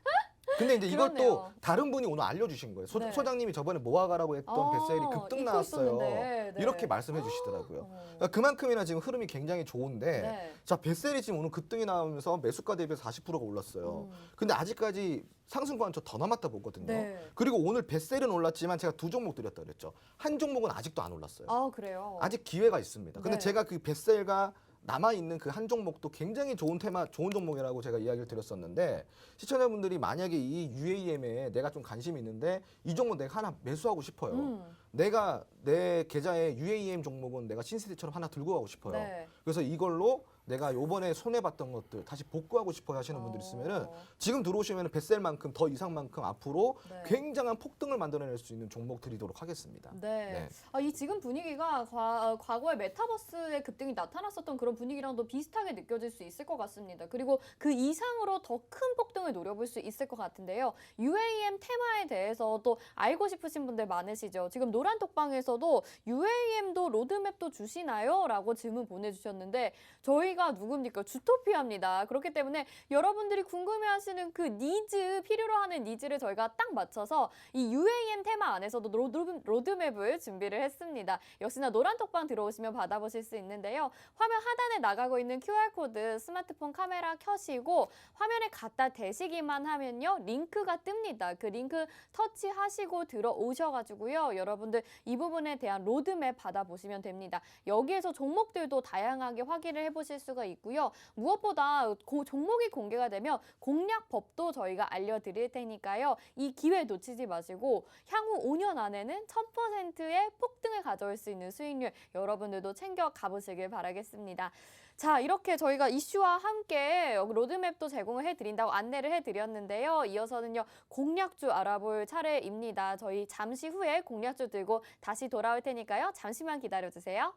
근데 이제 이걸 그렇네요. 또 다른 분이 오늘 알려주신 거예요. 네. 소장님이 저번에 모아가라고 했던 뱃살이 급등 잊고 나왔어요. 있었는데. 네. 이렇게 말씀해 주시더라고요. 그러니까 그만큼이나 지금 흐름이 굉장히 좋은데 네. 자, 뱃셀이 지금 오늘 급등이 나오면서 매수가 대비해서 40%가 올랐어요. 근데 아직까지 상승권 저 더 남았다 보거든요. 네. 그리고 오늘 뱃셀은 올랐지만 제가 2종목 드렸다 그랬죠. 한 종목은 아직도 안 올랐어요. 아, 그래요? 아직 기회가 있습니다. 근데 네. 제가 그 뱃셀과 남아있는 그 한 종목도 굉장히 좋은 종목이라고 제가 이야기를 드렸었는데 시청자분들이 만약에 이 UAM에 내가 좀 관심이 있는데 이 종목 내가 하나 매수하고 싶어요. 내가 내 계좌에 UAM 종목은 내가 신세대처럼 하나 들고 가고 싶어요. 네. 그래서 이걸로 내가 요번에 손해봤던 것들 다시 복구하고 싶어 하시는 분들 있으면은 지금 들어오시면 뱃셀만큼 더 이상만큼 앞으로 네. 굉장한 폭등을 만들어낼 수 있는 종목 드리도록 하겠습니다. 네. 이 지금 분위기가 과거에 메타버스의 급등이 나타났었던 그런 분위기랑도 비슷하게 느껴질 수 있을 것 같습니다. 그리고 그 이상으로 더 큰 폭등을 노려볼 수 있을 것 같은데요. UAM 테마에 대해서 또 알고 싶으신 분들 많으시죠. 지금 노란톡방에서도 UAM도 로드맵도 주시나요? 라고 질문 보내주셨는데 저희가 누굽니까? 주토피아입니다. 그렇기 때문에 여러분들이 궁금해하시는 그 필요로 하는 니즈를 저희가 딱 맞춰서 이 UAM 테마 안에서도 로드맵을 준비를 했습니다. 역시나 노란톡방 들어오시면 받아보실 수 있는데요. 화면 하단에 나가고 있는 QR코드 스마트폰 카메라 켜시고 화면에 갖다 대시기만 하면요. 링크가 뜹니다. 그 링크 터치하시고 들어오셔가지고요. 여러분들 이 부분에 대한 로드맵 받아보시면 됩니다. 여기에서 종목들도 다양하게 확인을 해보실 수가 있고요. 무엇보다 종목이 공개가 되면 공략법도 저희가 알려드릴 테니까요. 이 기회 놓치지 마시고 향후 5년 안에는 1000%의 폭등을 가져올 수 있는 수익률 여러분들도 챙겨 가보시길 바라겠습니다. 자, 이렇게 저희가 이슈와 함께 로드맵도 제공을 해드린다고 안내를 해드렸는데요. 이어서는요, 공략주 알아볼 차례입니다. 저희 잠시 후에 공략주 들고 다시 돌아올 테니까요. 잠시만 기다려주세요.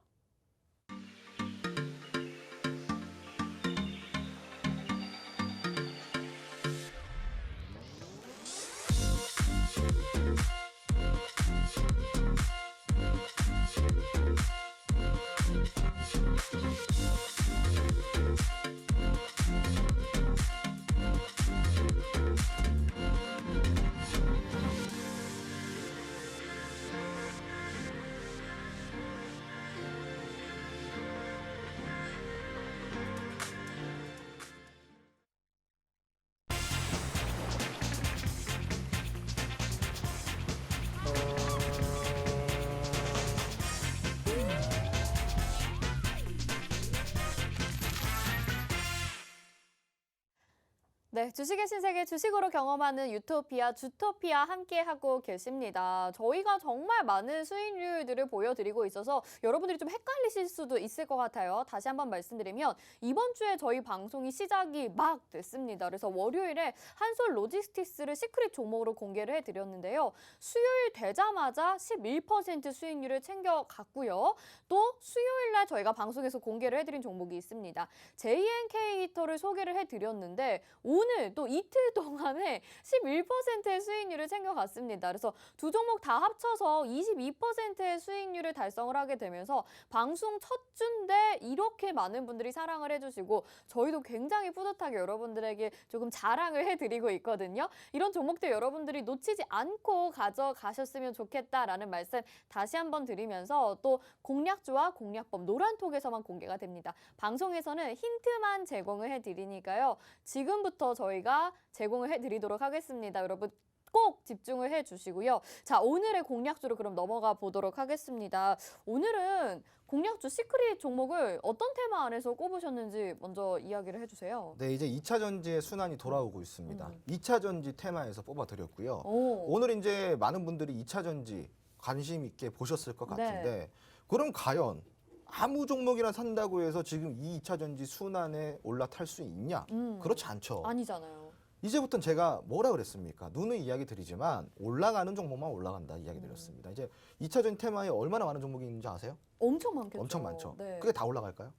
네, 주식의 신세계 주식으로 경험하는 유토피아, 주토피아 함께하고 계십니다. 저희가 정말 많은 수익률들을 보여드리고 있어서 여러분들이 좀 헷갈리실 수도 있을 것 같아요. 다시 한번 말씀드리면 이번 주에 저희 방송이 시작이 막 됐습니다. 그래서 월요일에 한솔 로지스틱스를 시크릿 종목으로 공개를 해드렸는데요. 수요일 되자마자 11% 수익률을 챙겨갔고요. 또 수요일 날 저희가 방송에서 공개를 해드린 종목이 있습니다. JNK 히터를 소개를 해드렸는데 오늘 또 이틀 동안에 11%의 수익률을 챙겨갔습니다. 그래서 두 종목 다 합쳐서 22%의 수익률을 달성을 하게 되면서 방송 첫 주인데 이렇게 많은 분들이 사랑을 해주시고 저희도 굉장히 뿌듯하게 여러분들에게 조금 자랑을 해드리고 있거든요. 이런 종목들 여러분들이 놓치지 않고 가져가셨으면 좋겠다라는 말씀 다시 한번 드리면서 또 공략주와 공략법 노란톡에서만 공개가 됩니다. 방송에서는 힌트만 제공을 해드리니까요. 지금부터 저희가 제공을 해드리도록 하겠습니다. 여러분 꼭 집중을 해주시고요. 자, 오늘의 공략주로 그럼 넘어가 보도록 하겠습니다. 오늘은 공략주 시크릿 종목을 어떤 테마 안에서 꼽으셨는지 먼저 이야기를 해주세요. 네, 이제 2차 전지의 순환이 돌아오고 있습니다. 2차 전지 테마에서 뽑아드렸고요. 오. 오늘 이제 많은 분들이 2차 전지 관심 있게 보셨을 것 같은데 그럼 과연 아무 종목이나 산다고 해서 지금 이 2차 전지 순환에 올라탈 수 있냐? 그렇지 않죠. 아니잖아요. 이제부터는 제가 뭐라 그랬습니까? 누누이 이야기 드리지만 올라가는 종목만 올라간다 이야기 드렸습니다. 이제 2차 전지 테마에 얼마나 많은 종목이 있는지 아세요? 엄청 많겠죠. 엄청 많죠. 네. 그게 다 올라갈까요?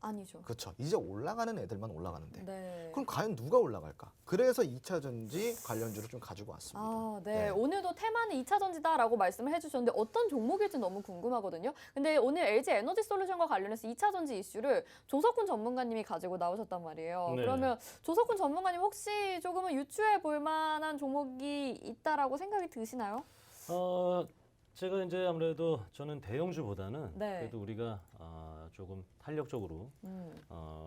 아니죠. 그렇죠. 이제 올라가는 애들만 올라가는데. 네. 그럼 과연 누가 올라갈까? 그래서 2차 전지 관련주를 좀 가지고 왔습니다. 아, 네. 오늘도 테마는 2차 전지다라고 말씀을 해주셨는데 어떤 종목일지 너무 궁금하거든요. 근데 오늘 LG 에너지 솔루션과 관련해서 2차 전지 이슈를 조석훈 전문가님이 가지고 나오셨단 말이에요. 네. 그러면 조석훈 전문가님 혹시 조금은 유추해 볼 만한 종목이 있다라고 생각이 드시나요? 제가 이제 아무래도 저는 대형주보다는 네. 그래도 우리가 조금 탄력적으로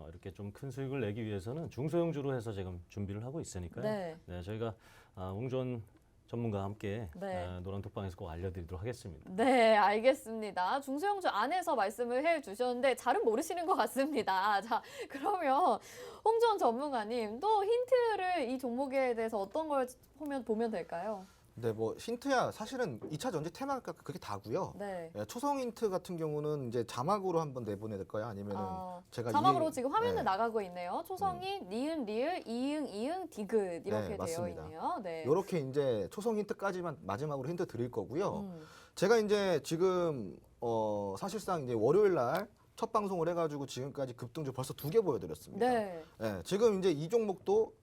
이렇게 좀 큰 수익을 내기 위해서는 중소형주로 해서 지금 준비를 하고 있으니까요. 네. 네, 저희가 웅전 전문가와 함께 네. 노란톡방에서 꼭 알려드리도록 하겠습니다. 네, 알겠습니다. 중소형주 안에서 말씀을 해주셨는데 잘은 모르시는 것 같습니다. 자, 그러면 홍주원 전문가님 또 힌트를 이 종목에 대해서 어떤 걸 보면 될까요? 네, 뭐 힌트야 사실은 2차 전지 테마가 그게 다고요. 네. 예, 초성 힌트 같은 경우는 이제 자막으로 한번 내보내야 될까요? 아니면은 제가 자막으로 이해- 지금 화면에 네. 나가고 있네요. 초성이 니은, 리을, 이응, 이응, 디귿 이렇게 되어 맞습니다. 있네요. 네. 요렇게 이제 초성 힌트까지만 마지막으로 힌트 드릴 거고요. 음. 제가 이제 지금 사실상 이제 월요일 날 첫 방송을 해가지고 지금까지 급등주 벌써 2개 보여드렸습니다. 네. 예, 지금 이제 이 종목도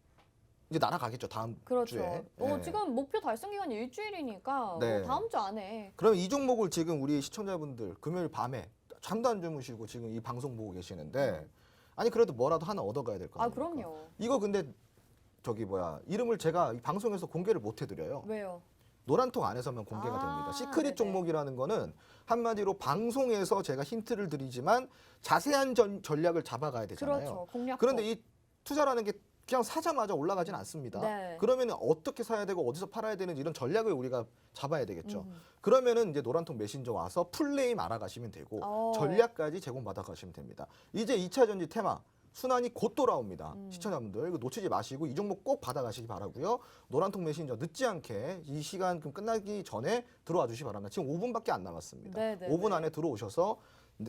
이제 날아가겠죠 다음 그렇죠. 주에. 예. 지금 목표 달성 기간이 일주일이니까 네. 다음 주 안에. 그럼 이 종목을 지금 우리 시청자분들 금요일 밤에 잠도 안 주무시고 지금 이 방송 보고 계시는데 아니 그래도 뭐라도 하나 얻어가야 될 거 아, 아닙니까? 그럼요. 이거 근데 저기 뭐야 이름을 제가 이 방송에서 공개를 못 해드려요. 왜요? 노란통 안에서만 공개가 아, 됩니다. 시크릿 네네. 종목이라는 거는 한마디로 방송에서 제가 힌트를 드리지만 자세한 전략을 잡아가야 되잖아요. 그렇죠. 공략. 그런데 이 투자라는 게 그냥 사자마자 올라가진 않습니다. 네. 그러면 어떻게 사야 되고 어디서 팔아야 되는지 이런 전략을 우리가 잡아야 되겠죠. 음. 그러면은 이제 노란통 메신저 와서 풀네임 알아가시면 되고 전략까지 제공받아 가시면 됩니다. 이제 2차 전지 테마 순환이 곧 돌아옵니다. 시청자분들 이거 놓치지 마시고 이 종목 꼭 받아가시기 바라고요. 노란통 메신저 늦지 않게 이 시간 끝나기 전에 들어와 주시기 바랍니다. 지금 5분밖에 안 남았습니다. 네네네. 5분 안에 들어오셔서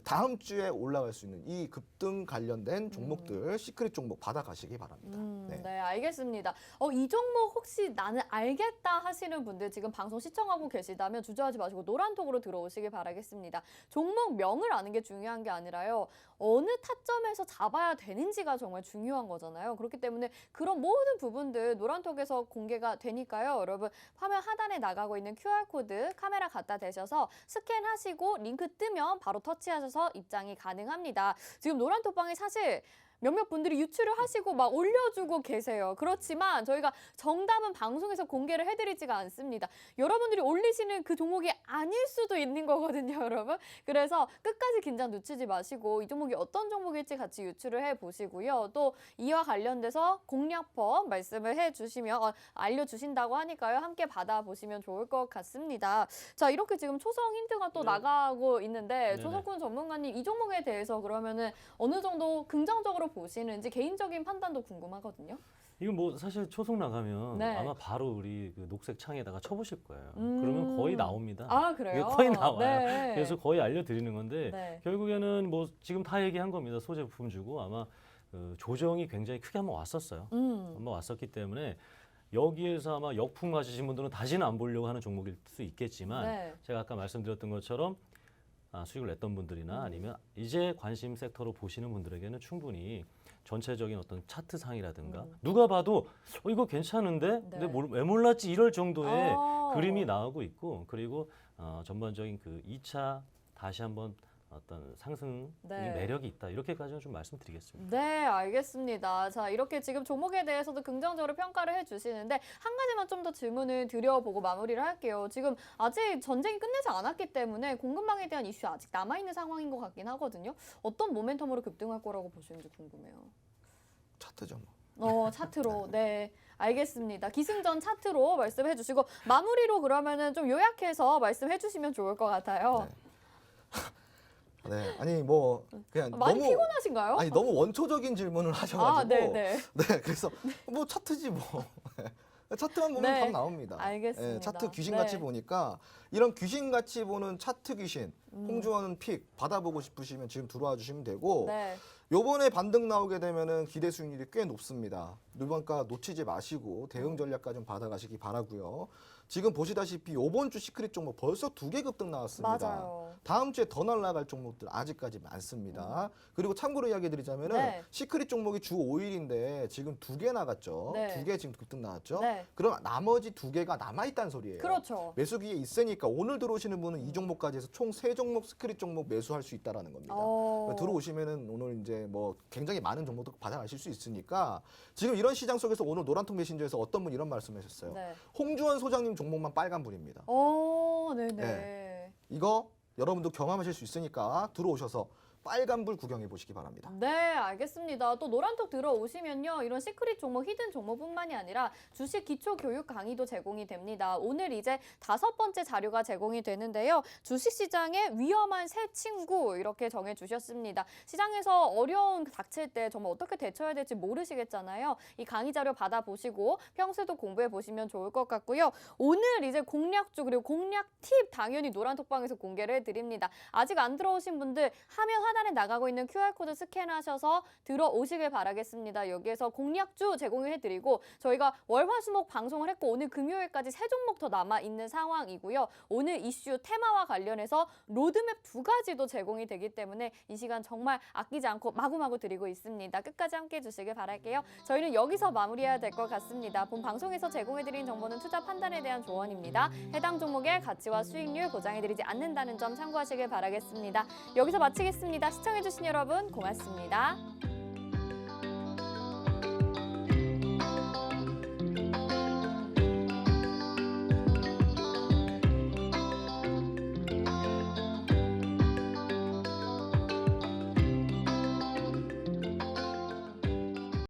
다음 주에 올라갈 수 있는 이 급등 관련된 종목들 시크릿 종목 받아가시기 바랍니다. 네, 알겠습니다. 이 종목 혹시 나는 알겠다 하시는 분들 지금 방송 시청하고 계시다면 주저하지 마시고 노란톡으로 들어오시길 바라겠습니다. 종목명을 아는 게 중요한 게 아니라요. 어느 타점에서 잡아야 되는지가 정말 중요한 거잖아요. 그렇기 때문에 그런 모든 부분들 노란톡에서 공개가 되니까요. 여러분 화면 하단에 나가고 있는 QR코드 카메라 갖다 대셔서 스캔하시고 링크 뜨면 바로 터치하셔서 입장이 가능합니다. 지금 노란톡방이 사실 몇몇 분들이 유추를 하시고 막 올려주고 계세요. 그렇지만 저희가 정답은 방송에서 공개를 해드리지가 않습니다. 여러분들이 올리시는 그 종목이 아닐 수도 있는 거거든요, 여러분. 그래서 끝까지 긴장 늦추지 마시고 이 종목이 어떤 종목일지 같이 유추를 해보시고요. 또 이와 관련돼서 공략법 말씀을 해주시면 알려주신다고 하니까요. 함께 받아보시면 좋을 것 같습니다. 자, 이렇게 지금 초성 힌트가 또 나가고 있는데 네네. 조석훈 전문가님 이 종목에 대해서 그러면은 어느 정도 긍정적으로 보시는지 개인적인 판단도 궁금하거든요. 이거 뭐 사실 초속 나가면 네. 아마 바로 우리 그 녹색 창에다가 쳐보실 거예요. 그러면 거의 나옵니다. 아, 그래요? 이게 거의 나와요. 네. 그래서 거의 알려드리는 건데 네. 결국에는 뭐 지금 다 얘기한 겁니다. 소재 부품 주고 아마 그 조정이 굉장히 크게 한번 왔었어요. 한번 왔었기 때문에 여기에서 아마 역풍 맞으신 분들은 다시는 안 보려고 하는 종목일 수 있겠지만 네. 제가 아까 말씀드렸던 것처럼 수익을 냈던 분들이나 아니면 이제 관심 섹터로 보시는 분들에게는 충분히 전체적인 어떤 차트상이라든가 누가 봐도 이거 괜찮은데 근데 왜 몰랐지 이럴 정도의 그림이 나오고 있고 그리고 전반적인 그 2차 다시 한번 어떤 상승 네. 매력이 있다 이렇게까지는 좀 말씀드리겠습니다. 네, 알겠습니다. 자, 이렇게 지금 종목에 대해서도 긍정적으로 평가를 해주시는데 한 가지만 좀 더 질문을 드려보고 마무리를 할게요. 지금 아직 전쟁이 끝나지 않았기 때문에 공급망에 대한 이슈 아직 남아있는 상황인 것 같긴 하거든요. 어떤 모멘텀으로 급등할 거라고 보시는지 궁금해요. 차트죠 뭐. 차트로. 네. 알겠습니다. 기승전 차트로 말씀해 주시고 마무리로 그러면은 좀 요약해서 말씀해 주시면 좋을 것 같아요. 네, 아니 뭐 그냥 많이 너무 피곤하신가요? 아니 너무 원초적인 질문을 하셔가지고 네네. 네, 그래서 뭐 차트지 뭐. 차트만 보면 네, 답 나옵니다. 알겠습니다. 네, 차트 귀신같이 네. 보니까 이런 귀신같이 보는 차트 귀신, 홍주원은 픽 받아보고 싶으시면 지금 들어와 주시면 되고 네. 요번에 반등 나오게 되면은 기대 수익률이 꽤 높습니다. 물건가 놓치지 마시고 대응 전략가 좀 받아가시기 바라고요. 지금 보시다시피 요번 주 시크릿 종목 벌써 2개 급등 나왔습니다. 맞아요. 다음 주에 더 날아갈 종목들 아직까지 많습니다. 그리고 참고로 이야기 드리자면은 네. 시크릿 종목이 주 5일인데 지금 2개 나갔죠. 네. 2개 지금 급등 나왔죠. 네. 그럼 나머지 2개가 남아있다는 소리예요. 그렇죠. 매수기에 있으니까 오늘 들어오시는 분은 이 종목까지 해서 총 3종목 스크릿 종목 매수할 수 있다라는 겁니다. 들어오시면은 오늘 이제 뭐 굉장히 많은 정보도 받아가실 수 있으니까 지금 이런 시장 속에서 오늘 노란통 메신저에서 어떤 분 이런 말씀하셨어요. 네. 홍주원 소장님 종목만 빨간불입니다. 네네. 네. 이거 여러분도 경험하실 수 있으니까 들어오셔서 빨간불 구경해 보시기 바랍니다. 네, 알겠습니다. 또 노란톡 들어오시면요. 이런 시크릿 종목, 히든 종목뿐만이 아니라 주식 기초 교육 강의도 제공이 됩니다. 오늘 이제 5번째 자료가 제공이 되는데요. 주식시장의 위험한 새 친구 이렇게 정해주셨습니다. 시장에서 어려운 닥칠 때 정말 어떻게 대처해야 될지 모르시겠잖아요. 이 강의 자료 받아보시고 평소에도 공부해 보시면 좋을 것 같고요. 오늘 이제 공략주 그리고 공략 팁 당연히 노란톡방에서 공개를 해드립니다. 아직 안 들어오신 분들 화면 하단에 나가고 있는 QR코드 스캔하셔서 들어오시길 바라겠습니다. 여기에서 공략주 제공해드리고 저희가 월화수목 방송을 했고 오늘 금요일까지 3종목 더 남아있는 상황이고요. 오늘 이슈 테마와 관련해서 로드맵 2가지도 제공이 되기 때문에 이 시간 정말 아끼지 않고 마구마구 드리고 있습니다. 끝까지 함께해 주시길 바랄게요. 저희는 여기서 마무리해야 될 것 같습니다. 본 방송에서 제공해드린 정보는 투자 판단에 대한 조언입니다. 해당 종목의 가치와 수익률 보장해드리지 않는다는 점 참고하시길 바라겠습니다. 여기서 마치겠습니다. 시청해주신 여러분 고맙습니다.